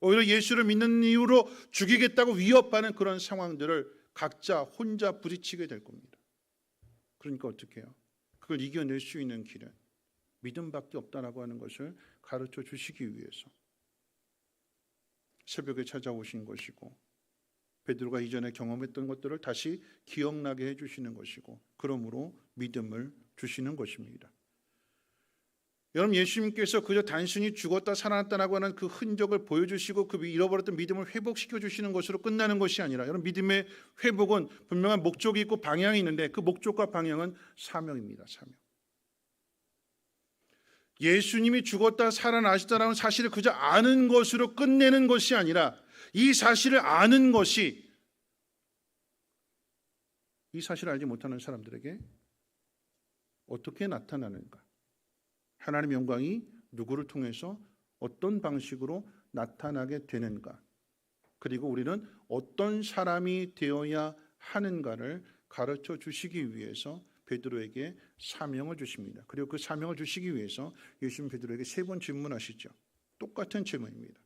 오히려 예수를 믿는 이유로 죽이겠다고 위협하는 그런 상황들을 각자 혼자 부딪히게 될 겁니다. 그러니까 어떻게 해요? 그걸 이겨낼 수 있는 길은 믿음밖에 없다라고 하는 것을 가르쳐 주시기 위해서 새벽에 찾아오신 것이고, 베드로가 이전에 경험했던 것들을 다시 기억나게 해주시는 것이고, 그러므로 믿음을 주시는 것입니다. 여러분, 예수님께서 그저 단순히 죽었다 살아났다라고 하는 그 흔적을 보여주시고 그 잃어버렸던 믿음을 회복시켜 주시는 것으로 끝나는 것이 아니라, 여러분, 믿음의 회복은 분명한 목적이 있고 방향이 있는데 그 목적과 방향은 사명입니다. 사명. 예수님이 죽었다 살아나셨다는 사실을 그저 아는 것으로 끝내는 것이 아니라, 이 사실을 아는 것이 이 사실을 알지 못하는 사람들에게 어떻게 나타나는가, 하나님의 영광이 누구를 통해서 어떤 방식으로 나타나게 되는가, 그리고 우리는 어떤 사람이 되어야 하는가를 가르쳐 주시기 위해서 베드로에게 사명을 주십니다. 그리고 그 사명을 주시기 위해서 예수님 베드로에게 3번 질문하시죠. 똑같은 질문입니다.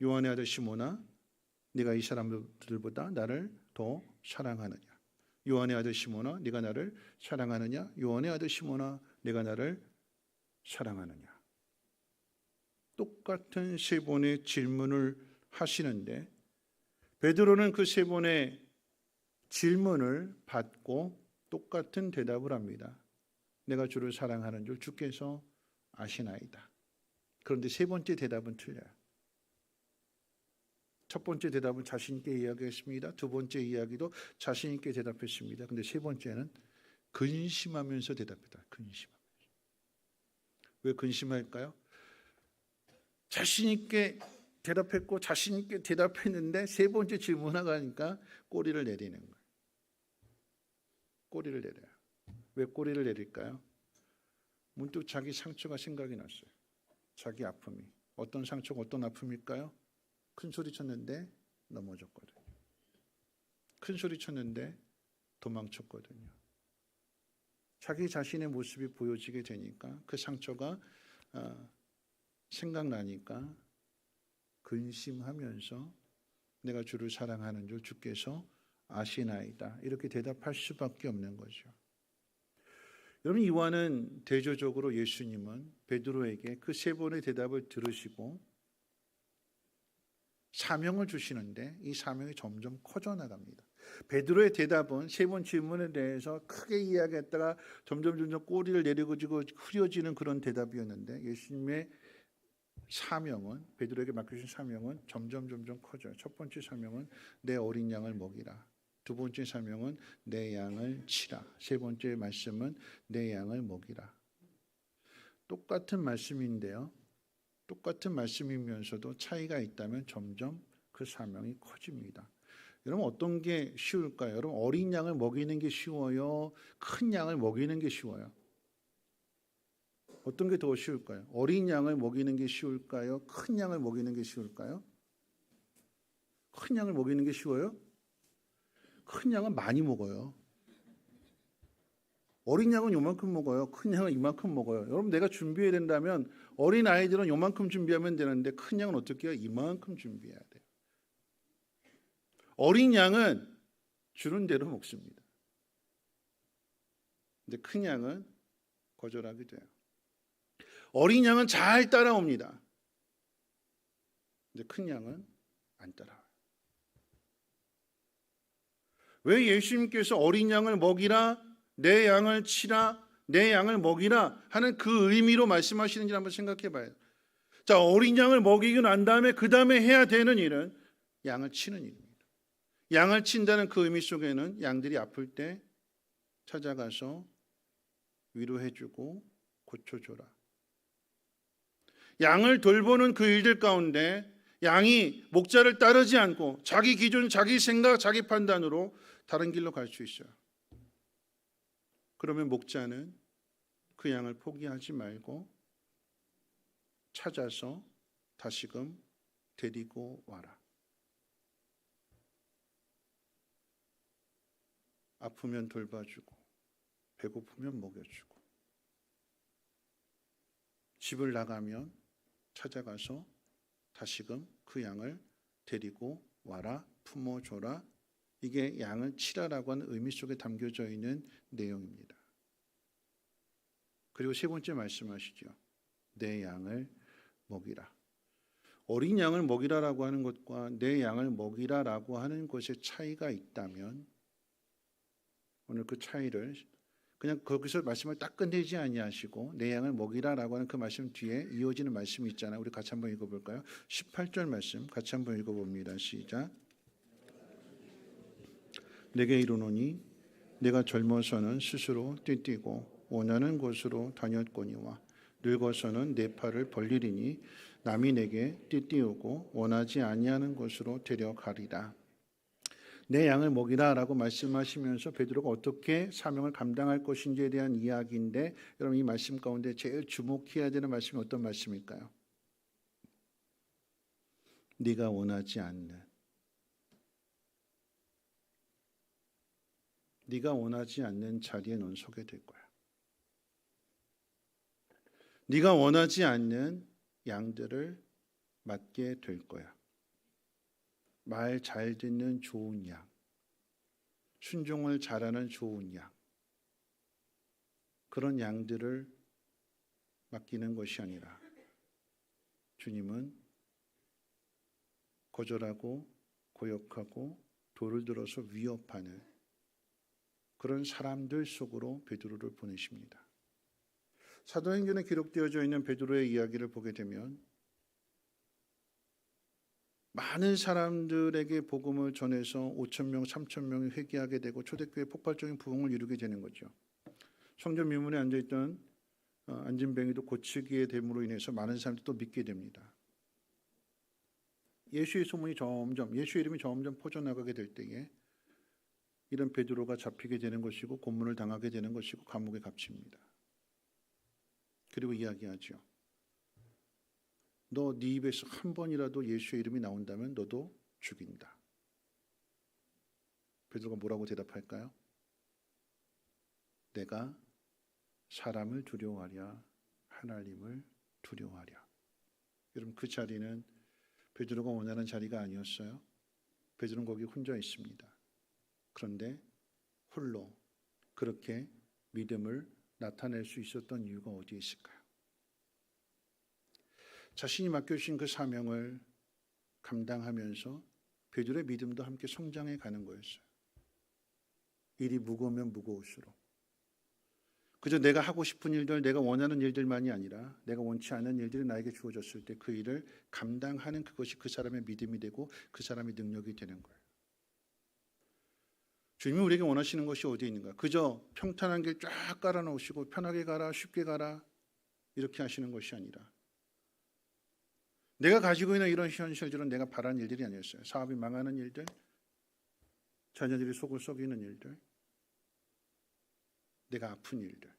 요한의 아들 시몬아, 네가 이 사람들보다 나를 더 사랑하느냐? 요한의 아들 시몬아, 네가 나를 사랑하느냐? 요한의 아들 시몬아, 네가 나를 사랑하느냐? 똑같은 3번의 질문을 하시는데, 베드로는 그 3번의 질문을 받고 똑같은 대답을 합니다. 내가 주를 사랑하는 줄 주께서 아시나이다. 그런데 3번째 대답은 틀려요. 첫 번째 대답은 자신 있게 이야기했습니다. 두 번째 이야기도 자신 있게 대답했습니다. 그런데 3번째는 근심하면서 대답했다. 근심하면서. 왜 근심할까요? 자신 있게 대답했고 자신 있게 대답했는데 3번째 질문하니까 꼬리를 내리는 거예요. 꼬리를 내려요. 왜 꼬리를 내릴까요? 문득 자기 상처가 생각이 났어요. 자기 아픔이. 어떤 상처가 어떤 아픔일까요? 큰 소리 쳤는데 넘어졌거든요. 큰 소리 쳤는데 도망쳤거든요. 자기 자신의 모습이 보여지게 되니까 그 상처가 생각나니까 근심하면서 내가 주를 사랑하는 줄 주께서 아시나이다. 이렇게 대답할 수밖에 없는 거죠. 여러분, 이와는 대조적으로 예수님은 베드로에게 그 3번의 대답을 들으시고 사명을 주시는데 이 사명이 점점 커져 나갑니다. 베드로의 대답은 3번 질문에 대해서 크게 이야기했다가 점점 꼬리를 내리고 흐려지는 그런 대답이었는데, 예수님의 사명은, 베드로에게 맡겨주신 사명은 점점 커져요. 첫 번째 사명은 내 어린 양을 먹이라. 두 번째 사명은 내 양을 치라. 3번째 말씀은 내 양을 먹이라. 똑같은 말씀인데요, 똑같은 말씀이면서도 차이가 있다면 점점 그 사명이 커집니다. 여러분, 어떤 게 쉬울까요? 여러분, 어린 양을 먹이는 게 쉬워요? 큰 양을 먹이는 게 쉬워요? 어떤 게 더 쉬울까요? 어린 양을 먹이는 게 쉬울까요? 큰 양을 먹이는 게 쉬울까요? 큰 양을 먹이는 게 쉬워요? 큰 양은 많이 먹어요. 어린 양은 요만큼 먹어요. 큰 양은 이만큼 먹어요. 여러분, 내가 준비해야 된다면 어린 아이들은 요만큼 준비하면 되는데 큰 양은 어떻게 해요? 이만큼 준비해야 돼요. 어린 양은 주는 대로 먹습니다. 근데 큰 양은 거절하게 돼요. 어린 양은 잘 따라옵니다. 근데 큰 양은 안 따라와요. 왜 예수님께서 어린 양을 먹이라, 내 양을 치라, 내 양을 먹이라 하는 그 의미로 말씀하시는지 한번 생각해 봐요. 자, 어린 양을 먹이고 난 다음에 그 다음에 해야 되는 일은 양을 치는 일입니다. 양을 친다는 그 의미 속에는 양들이 아플 때 찾아가서 위로해주고 고쳐줘라. 양을 돌보는 그 일들 가운데 양이 목자를 따르지 않고 자기 기준, 자기 생각, 자기 판단으로 다른 길로 갈 수 있어요. 그러면 목자는 그 양을 포기하지 말고 찾아서 다시금 데리고 와라. 아프면 돌봐주고 배고프면 먹여주고 집을 나가면 찾아가서 다시금 그 양을 데리고 와라, 품어줘라. 이게 양을 치라라고 하는 의미 속에 담겨져 있는 내용입니다. 그리고 세 번째 말씀하시죠. 내 양을 먹이라. 어린 양을 먹이라라고 하는 것과 내 양을 먹이라라고 하는 것에 차이가 있다면 오늘 그 차이를 그냥 거기서 말씀을 딱 끝내지 아니하시고 내 양을 먹이라라고 하는 그 말씀 뒤에 이어지는 말씀이 있잖아요. 우리 같이 한번 읽어볼까요? 18절 말씀 같이 한번 읽어봅니다. 시작. 내게 이르노니 내가 젊어서는 스스로 띠띠고 원하는 곳으로 다녔거니와 늙어서는 내 팔을 벌리리니 남이 내게 띠띠우고 원하지 아니하는 곳으로 데려가리라. 내 양을 먹이라라고 말씀하시면서 베드로가 어떻게 사명을 감당할 것인지에 대한 이야기인데 여러분 이 말씀 가운데 제일 주목해야 되는 말씀이 어떤 말씀일까요? 네가 원하지 않는 자리에 넌 서게 될 거야. 네가 원하지 않는 양들을 맡게 될 거야. 말 잘 듣는 좋은 양, 순종을 잘하는 좋은 양, 그런 양들을 맡기는 것이 아니라 주님은 거절하고 고역하고 돌을 들어서 위협하는 그런 사람들 속으로 베드로를 보내십니다. 사도행전에 기록되어져 있는 베드로의 이야기를 보게 되면 많은 사람들에게 복음을 전해서 5,000명, 3,000명이 회개하게 되고 초대교회 폭발적인 부흥을 이루게 되는 거죠. 성전 미문에 앉아있던 안진뱅이도 고치게 됨으로 인해서 많은 사람들이 또 믿게 됩니다. 예수의 소문이 예수의 이름이 점점 퍼져나가게 될 때에 이런 베드로가 잡히게 되는 것이고 고문을 당하게 되는 것이고 감옥에 갇힙니다. 그리고 이야기하죠. 너 네 입에서 한 번이라도 예수의 이름이 나온다면 너도 죽인다. 베드로가 뭐라고 대답할까요? 내가 사람을 두려워하랴 하나님을 두려워하랴. 여러분 그 자리는 베드로가 원하는 자리가 아니었어요. 베드로는 거기 혼자 있습니다. 그런데 홀로 그렇게 믿음을 나타낼 수 있었던 이유가 어디에 있을까요? 자신이 맡겨주신 그 사명을 감당하면서 베드로의 믿음도 함께 성장해 가는 거였어요. 일이 무거우면 무거울수록 그저 내가 하고 싶은 일들, 내가 원하는 일들만이 아니라 내가 원치 않은 일들이 나에게 주어졌을 때 그 일을 감당하는 그것이 그 사람의 믿음이 되고 그 사람의 능력이 되는 거예요. 주님이 우리에게 원하시는 것이 어디에 있는가? 그저 평탄한 길 쫙 깔아놓으시고 편하게 가라, 쉽게 가라 이렇게 하시는 것이 아니라 내가 가지고 있는 이런 현실들은 내가 바라는 일들이 아니었어요. 사업이 망하는 일들, 자녀들이 속을 썩이는 일들, 내가 아픈 일들.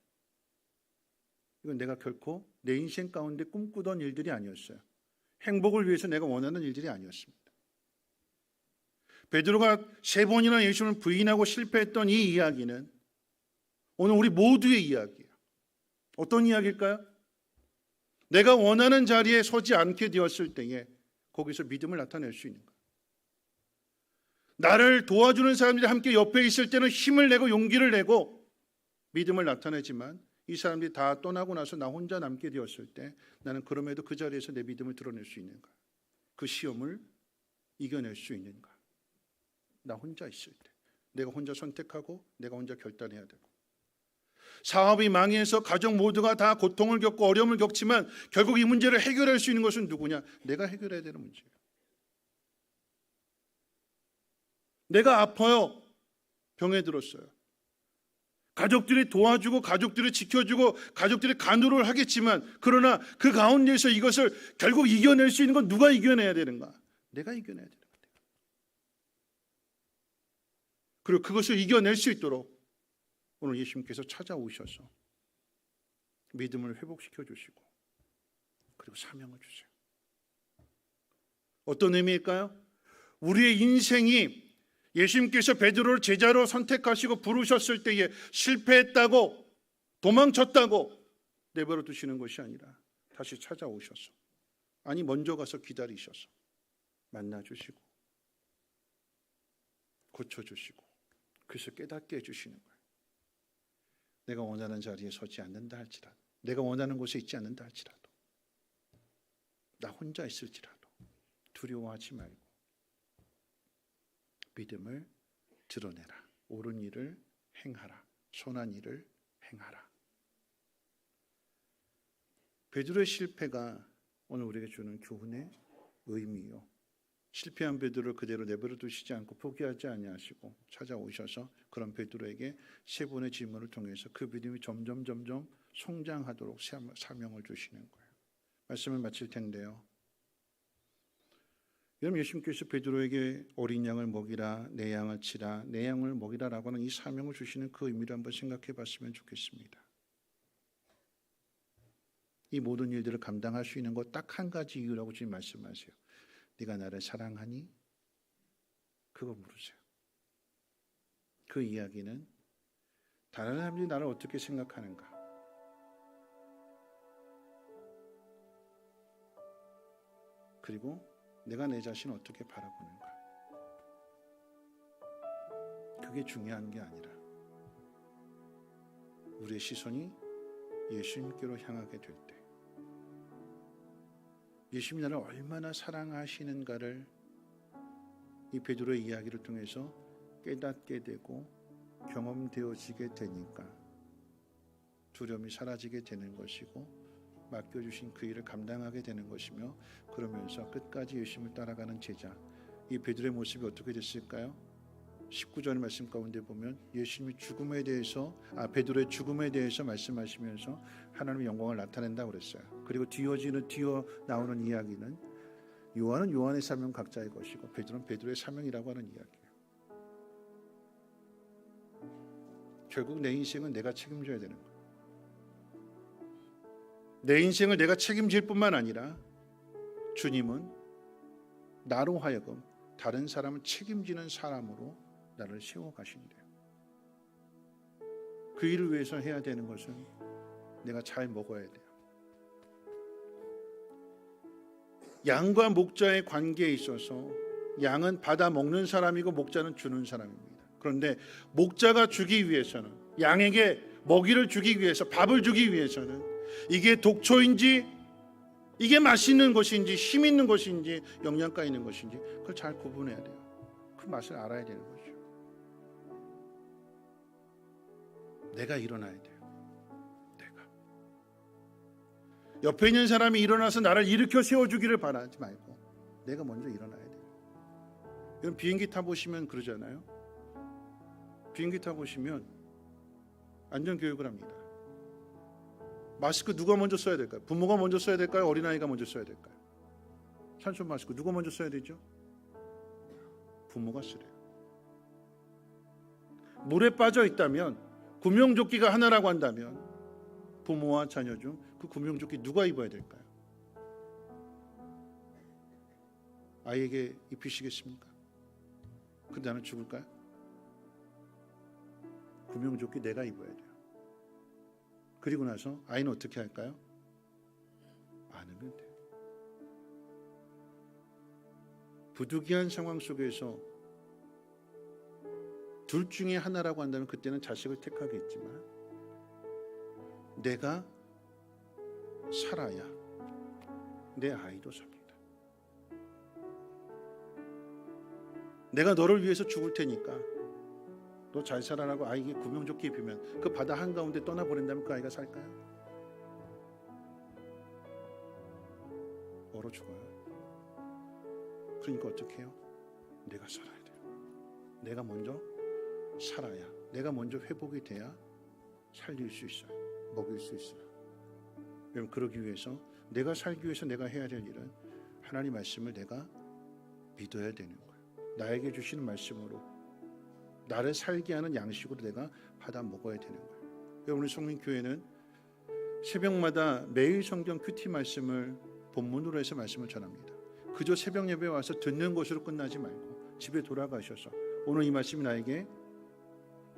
이건 내가 결코 내 인생 가운데 꿈꾸던 일들이 아니었어요. 행복을 위해서 내가 원하는 일들이 아니었습니다. 베드로가 3번이나 예수를 부인하고 실패했던 이 이야기는 오늘 우리 모두의 이야기예요. 어떤 이야기일까요? 내가 원하는 자리에 서지 않게 되었을 때에 거기서 믿음을 나타낼 수 있는 거예요. 나를 도와주는 사람들이 함께 옆에 있을 때는 힘을 내고 용기를 내고 믿음을 나타내지만 이 사람들이 다 떠나고 나서 나 혼자 남게 되었을 때 나는 그럼에도 그 자리에서 내 믿음을 드러낼 수 있는가? 그 시험을 이겨낼 수 있는가? 나 혼자 있을 때 내가 혼자 선택하고 내가 혼자 결단해야 되고 사업이 망해서 가족 모두가 다 고통을 겪고 어려움을 겪지만 결국 이 문제를 해결할 수 있는 것은 누구냐? 내가 해결해야 되는 문제예요. 내가 아파요. 병에 들었어요. 가족들이 도와주고 가족들이 지켜주고 가족들이 간호를 하겠지만 그러나 그 가운데서 이것을 결국 이겨낼 수 있는 건 누가 이겨내야 되는가? 내가 이겨내야 되는 거예요. 그리고 그것을 이겨낼 수 있도록 오늘 예수님께서 찾아오셔서 믿음을 회복시켜 주시고 그리고 사명을 주세요. 어떤 의미일까요? 우리의 인생이 예수님께서 베드로를 제자로 선택하시고 부르셨을 때에 실패했다고 도망쳤다고 내버려 두시는 것이 아니라 다시 찾아오셔서, 아니 먼저 가서 기다리셔서 만나주시고 고쳐주시고 그래서 깨닫게 해주시는 거예요. 내가 원하는 자리에 서지 않는다 할지라도, 내가 원하는 곳에 있지 않는다 할지라도, 나 혼자 있을지라도 두려워하지 말고 믿음을 드러내라. 옳은 일을 행하라. 선한 일을 행하라. 베드로의 실패가 오늘 우리에게 주는 교훈의 의미요. 실패한 베드로를 그대로 내버려 두시지 않고 포기하지 아니하시고 찾아오셔서 그런 베드로에게 세 번의 질문을 통해서 그 믿음이 점점 성장하도록 사명을 주시는 거예요. 말씀을 마칠 텐데요. 여러분, 예수님께서 베드로에게 어린 양을 먹이라, 내 양을 치라, 내 양을 먹이라라고 하는 이 사명을 주시는 그 의미를 한번 생각해 봤으면 좋겠습니다. 이 모든 일들을 감당할 수 있는 것 딱 한 가지 이유라고 지금 말씀하세요. 네가 나를 사랑하니? 그거 물으세요. 그 이야기는 다른 사람들이 나를 어떻게 생각하는가, 그리고 내가 내 자신을 어떻게 바라보는가, 그게 중요한 게 아니라 우리의 시선이 예수님께로 향하게 될 때, 예수님이 나를 얼마나 사랑하시는가를 이 베드로의 이야기를 통해서 깨닫게 되고 경험되어지게 되니까 두려움이 사라지게 되는 것이고 맡겨주신 그 일을 감당하게 되는 것이며, 그러면서 끝까지 예수님을 따라가는 제자, 이 베드로의 모습이 어떻게 됐을까요? 19절 말씀 가운데 보면 예수님이 죽음에 대해서, 베드로의 죽음에 대해서 말씀하시면서 하나님의 영광을 나타낸다고 그랬어요. 그리고 뒤어 나오는 이야기는 요한은 요한의 사명 각자의 것이고 베드로는 베드로의 사명이라고 하는 이야기예요. 결국 내 인생은 내가 책임져야 되는 거예요. 내 인생을 내가 책임질 뿐만 아니라 주님은 나로 하여금 다른 사람을 책임지는 사람으로 나를 세워가신대요. 그 일을 위해서 해야 되는 것은 내가 잘 먹어야 돼요. 양과 목자의 관계에 있어서 양은 받아 먹는 사람이고 목자는 주는 사람입니다. 그런데 목자가 주기 위해서는, 양에게 먹이를 주기 위해서, 밥을 주기 위해서는 이게 독초인지 이게 맛있는 것인지 힘 있는 것인지 영양가 있는 것인지 그걸 잘 구분해야 돼요. 그 맛을 알아야 되는 거죠. 내가 일어나야 돼요. 내가. 옆에 있는 사람이 일어나서 나를 일으켜 세워주기를 바라지 말고 내가 먼저 일어나야 돼요. 여러분, 비행기 타보시면 그러잖아요. 비행기 타보시면 안전교육을 합니다. 마스크 누가 먼저 써야 될까요? 부모가 먼저 써야 될까요? 어린아이가 먼저 써야 될까요? 산소 마스크 누가 먼저 써야 되죠? 부모가 쓰래요. 물에 빠져 있다면 구명조끼가 하나라고 한다면 부모와 자녀 중 그 구명조끼 누가 입어야 될까요? 아이에게 입히시겠습니까? 근데 나는 죽을까요? 구명조끼 내가 입어야 돼요. 그리고 나서 아이는 어떻게 할까요? 안으면 돼요. 부득이한 상황 속에서 둘 중에 하나라고 한다면 그때는 자식을 택하겠지만 내가 살아야 내 아이도 삽니다. 내가 너를 위해서 죽을 테니까 너 잘 살아라고 아이에게 구명조끼 입히면 그 바다 한가운데 떠나버린다면 그 아이가 살까요? 얼어 죽어요. 그러니까 어떻게 해요? 내가 살아야 돼요. 내가 먼저 살아야, 내가 먼저 회복이 돼야 살릴 수 있어요. 먹일 수 있어요. 여러분, 그러기 위해서, 내가 살기 위해서 내가 해야 될 일은 하나님 말씀을 내가 믿어야 되는 거예요. 나에게 주시는 말씀으로 나를 살게 하는 양식으로 내가 받아 먹어야 되는 거예요. 여러분, 우리 성민교회는 새벽마다 매일 성경 큐티 말씀을 본문으로 해서 말씀을 전합니다. 그저 새벽 예배에 와서 듣는 것으로 끝나지 말고 집에 돌아가셔서 오늘 이 말씀이 나에게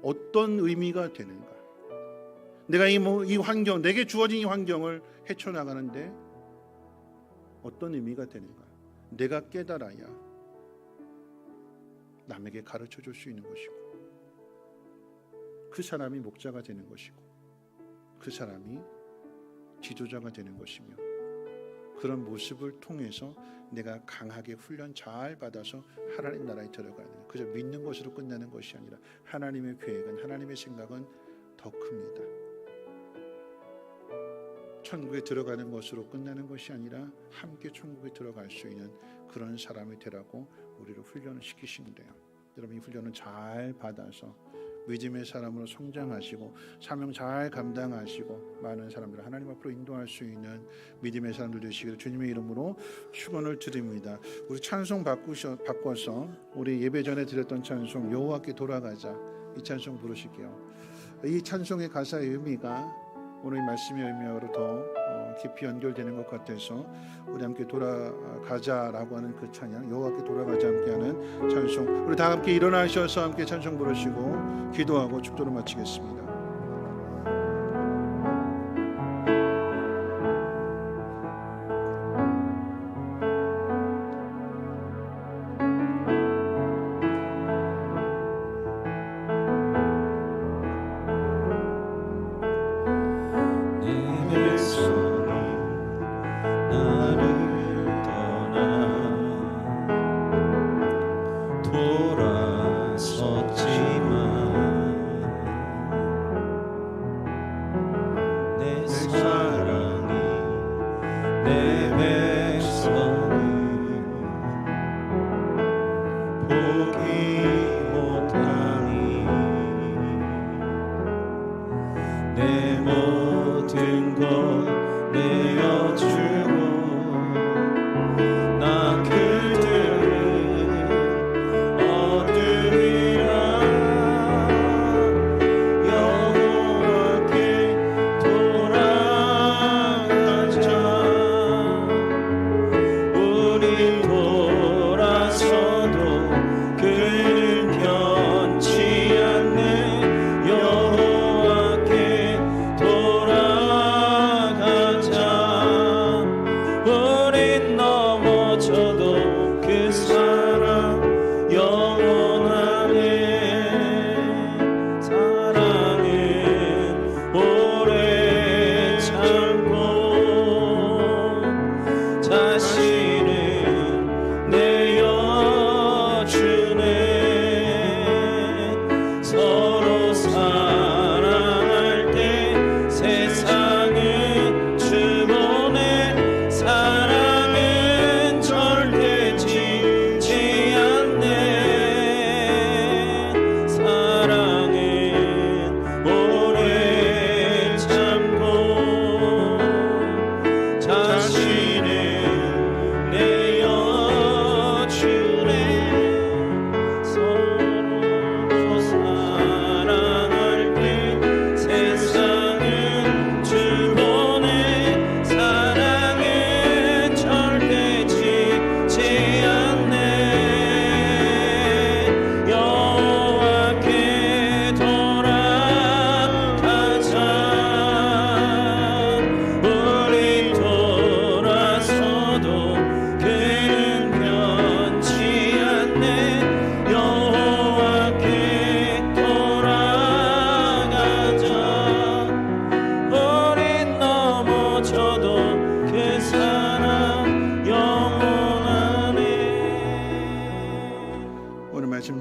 어떤 의미가 되는가, 내가 이 환경, 내게 주어진 이 환경을 헤쳐나가는데 어떤 의미가 되는가? 내가 깨달아야 남에게 가르쳐 줄 수 있는 것이고, 그 사람이 목자가 되는 것이고, 그 사람이 지도자가 되는 것이며, 그런 모습을 통해서 내가 강하게 훈련 잘 받아서 하나님 나라에 들어가야 돼요. 그저 믿는 것으로 끝나는 것이 아니라 하나님의 계획은, 하나님의 생각은 더 큽니다. 천국에 들어가는 것으로 끝나는 것이 아니라 함께 천국에 들어갈 수 있는 그런 사람이 되라고 우리를 훈련을 시키시는데요. 여러분, 이 훈련을 잘 받아서 믿음의 사람으로 성장하시고 사명 잘 감당하시고 많은 사람들을 하나님 앞으로 인도할 수 있는 믿음의 사람들 되시기를 주님의 이름으로 축원을 드립니다. 우리 찬송 바꿔서 우리 예배 전에 드렸던 찬송 여호와께 돌아가자, 이 찬송 부르실게요. 이 찬송의 가사의 의미가 오늘 말씀의 의미하고 더 깊이 연결되는 것 같아서 우리 함께 돌아가자라고 하는 그 찬양, 여호와께 돌아가자 함께하는 찬송, 우리 다 함께 일어나셔서 함께 찬송 부르시고 기도하고 축도를 마치겠습니다.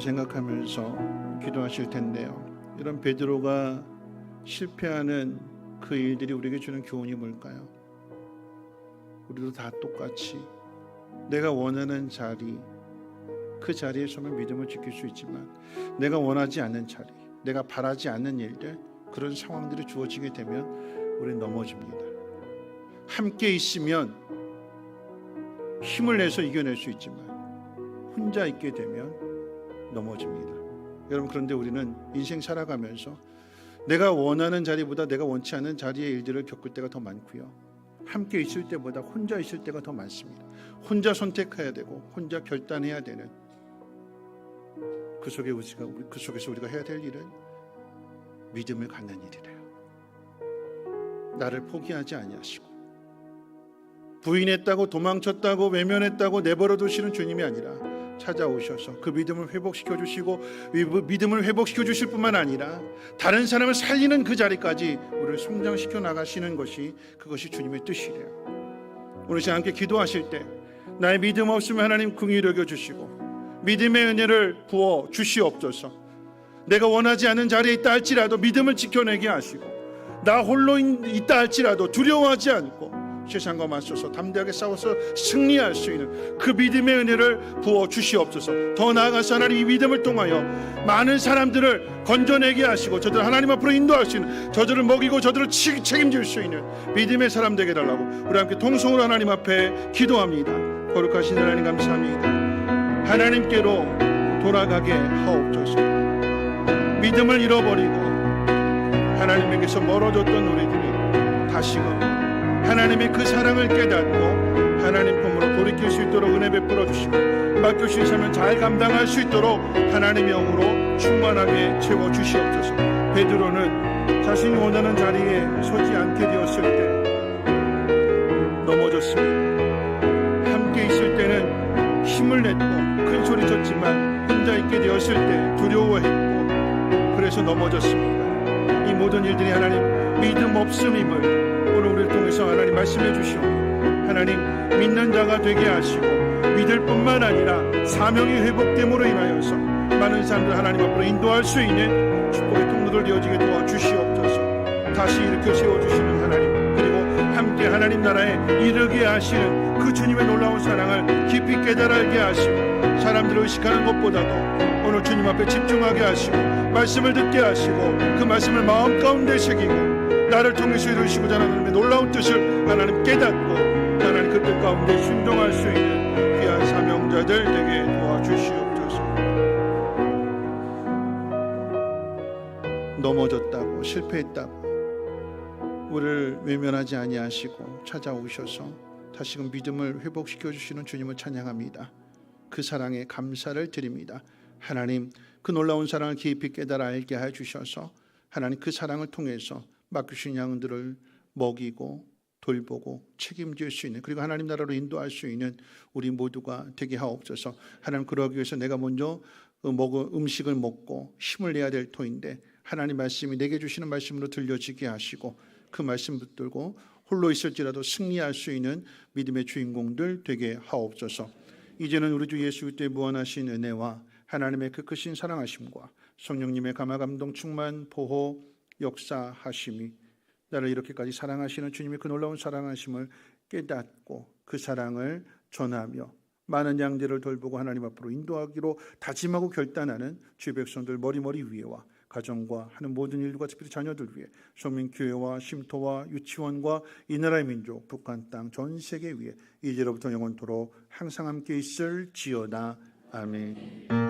생각하면서 기도하실 텐데요. 이런 베드로가 실패하는 그 일들이 우리에게 주는 교훈이 뭘까요? 우리도 다 똑같이 내가 원하는 자리, 그 자리에 서면 믿음을 지킬 수 있지만 내가 원하지 않는 자리, 내가 바라지 않는 일들, 그런 상황들이 주어지게 되면 우리는 넘어집니다. 함께 있으면 힘을 내서 이겨낼 수 있지만 혼자 있게 되면 넘어집니다. 여러분, 그런데 우리는 인생 살아가면서 내가 원하는 자리보다 내가 원치 않는 자리의 일들을 겪을 때가 더 많고요. 함께 있을 때보다 혼자 있을 때가 더 많습니다. 혼자 선택해야 되고 혼자 결단해야 되는 그 속에서 우리가 해야 될 일은 믿음을 갖는 일이래요. 나를 포기하지 아니하시고 부인했다고 도망쳤다고 외면했다고 내버려 두시는 주님이 아니라 찾아오셔서 그 믿음을 회복시켜 주시고 믿음을 회복시켜 주실 뿐만 아니라 다른 사람을 살리는 그 자리까지 우리를 성장시켜 나가시는 것이 그것이 주님의 뜻이래요. 오늘 시간 함께 기도하실 때 나의 믿음 없으면 하나님 긍휼히 여겨 주시고 믿음의 은혜를 부어 주시옵소서. 내가 원하지 않는 자리에 있다 할지라도 믿음을 지켜내게 하시고 나 홀로 있다 할지라도 두려워하지 않고 세상과 맞서서 담대하게 싸워서 승리할 수 있는 그 믿음의 은혜를 부어 주시옵소서. 더 나아가서 하나님 이 믿음을 통하여 많은 사람들을 건져내게 하시고 저들을 하나님 앞으로 인도할 수 있는, 저들을 먹이고 저들을 책임질 수 있는 믿음의 사람 되게 해달라고 우리 함께 통성으로 하나님 앞에 기도합니다. 거룩하신 하나님 감사합니다. 하나님께로 돌아가게 하옵소서. 믿음을 잃어버리고 하나님에게서 멀어졌던 우리들이 다시금 하나님의 그 사랑을 깨닫고 하나님 품으로 돌이킬 수 있도록 은혜 베풀어 주시고 맡겨주신 삶을 잘 감당할 수 있도록 하나님의 영으로 충만하게 채워 주시옵소서. 베드로는 자신이 원하는 자리에 서지 않게 되었을 때 넘어졌습니다. 함께 있을 때는 힘을 냈고 큰 소리 쳤지만 혼자 있게 되었을 때 두려워했고 그래서 넘어졌습니다. 이 모든 일들이 하나님 믿음 없음임을 오늘 우리를 통해서 하나님 말씀해 주시오. 하나님 믿는 자가 되게 하시고 믿을 뿐만 아니라 사명이 회복됨으로 인하여서 많은 사람들 하나님 앞으로 인도할 수 있는 축복의 통로를 이어지게 도와주시옵소서. 다시 일으켜 세워주시는 하나님, 그리고 함께 하나님 나라에 이르게 하시는 그 주님의 놀라운 사랑을 깊이 깨달아 알게 하시고 사람들을 의식하는 것보다도 오늘 주님 앞에 집중하게 하시고 말씀을 듣게 하시고 그 말씀을 마음 가운데 새기고 나를 통해서 이루시고자 하는 하나님의 놀라운 뜻을 하나님 깨닫고 하나님 그 뜻 가운데 순종할 수 있는 귀한 사명자들 되게 도와주시옵소서. 넘어졌다고 실패했다고 우리를 외면하지 아니하시고 찾아오셔서 다시금 믿음을 회복시켜 주시는 주님을 찬양합니다. 그 사랑에 감사를 드립니다. 하나님 그 놀라운 사랑을 깊이 깨달아 알게 해 주셔서 하나님 그 사랑을 통해서 맡기신 양들을 먹이고 돌보고 책임질 수 있는, 그리고 하나님 나라로 인도할 수 있는 우리 모두가 되게 하옵소서. 하나님 그러기 위해서 내가 먼저 음식을 먹고 힘을 내야 될 터인데 하나님 말씀이 내게 주시는 말씀으로 들려지게 하시고 그 말씀 붙들고 홀로 있을지라도 승리할 수 있는 믿음의 주인공들 되게 하옵소서. 이제는 우리 주 예수 그리스도의 무한하신 은혜와 하나님의 그 크신 사랑하심과 성령님의 감화감동 충만 보호 역사하심이 나를 이렇게까지 사랑하시는 주님의 그 놀라운 사랑하심을 깨닫고 그 사랑을 전하며 많은 양들을 돌보고 하나님 앞으로 인도하기로 다짐하고 결단하는 주의 백성들 머리머리 위에와 가정과 하는 모든 일들과 특별히 자녀들 위해 성민교회와 쉼터와 유치원과 이 나라의 민족 북한 땅 전 세계 위에 이제로부터 영원토록 항상 함께 있을지어다. 아멘.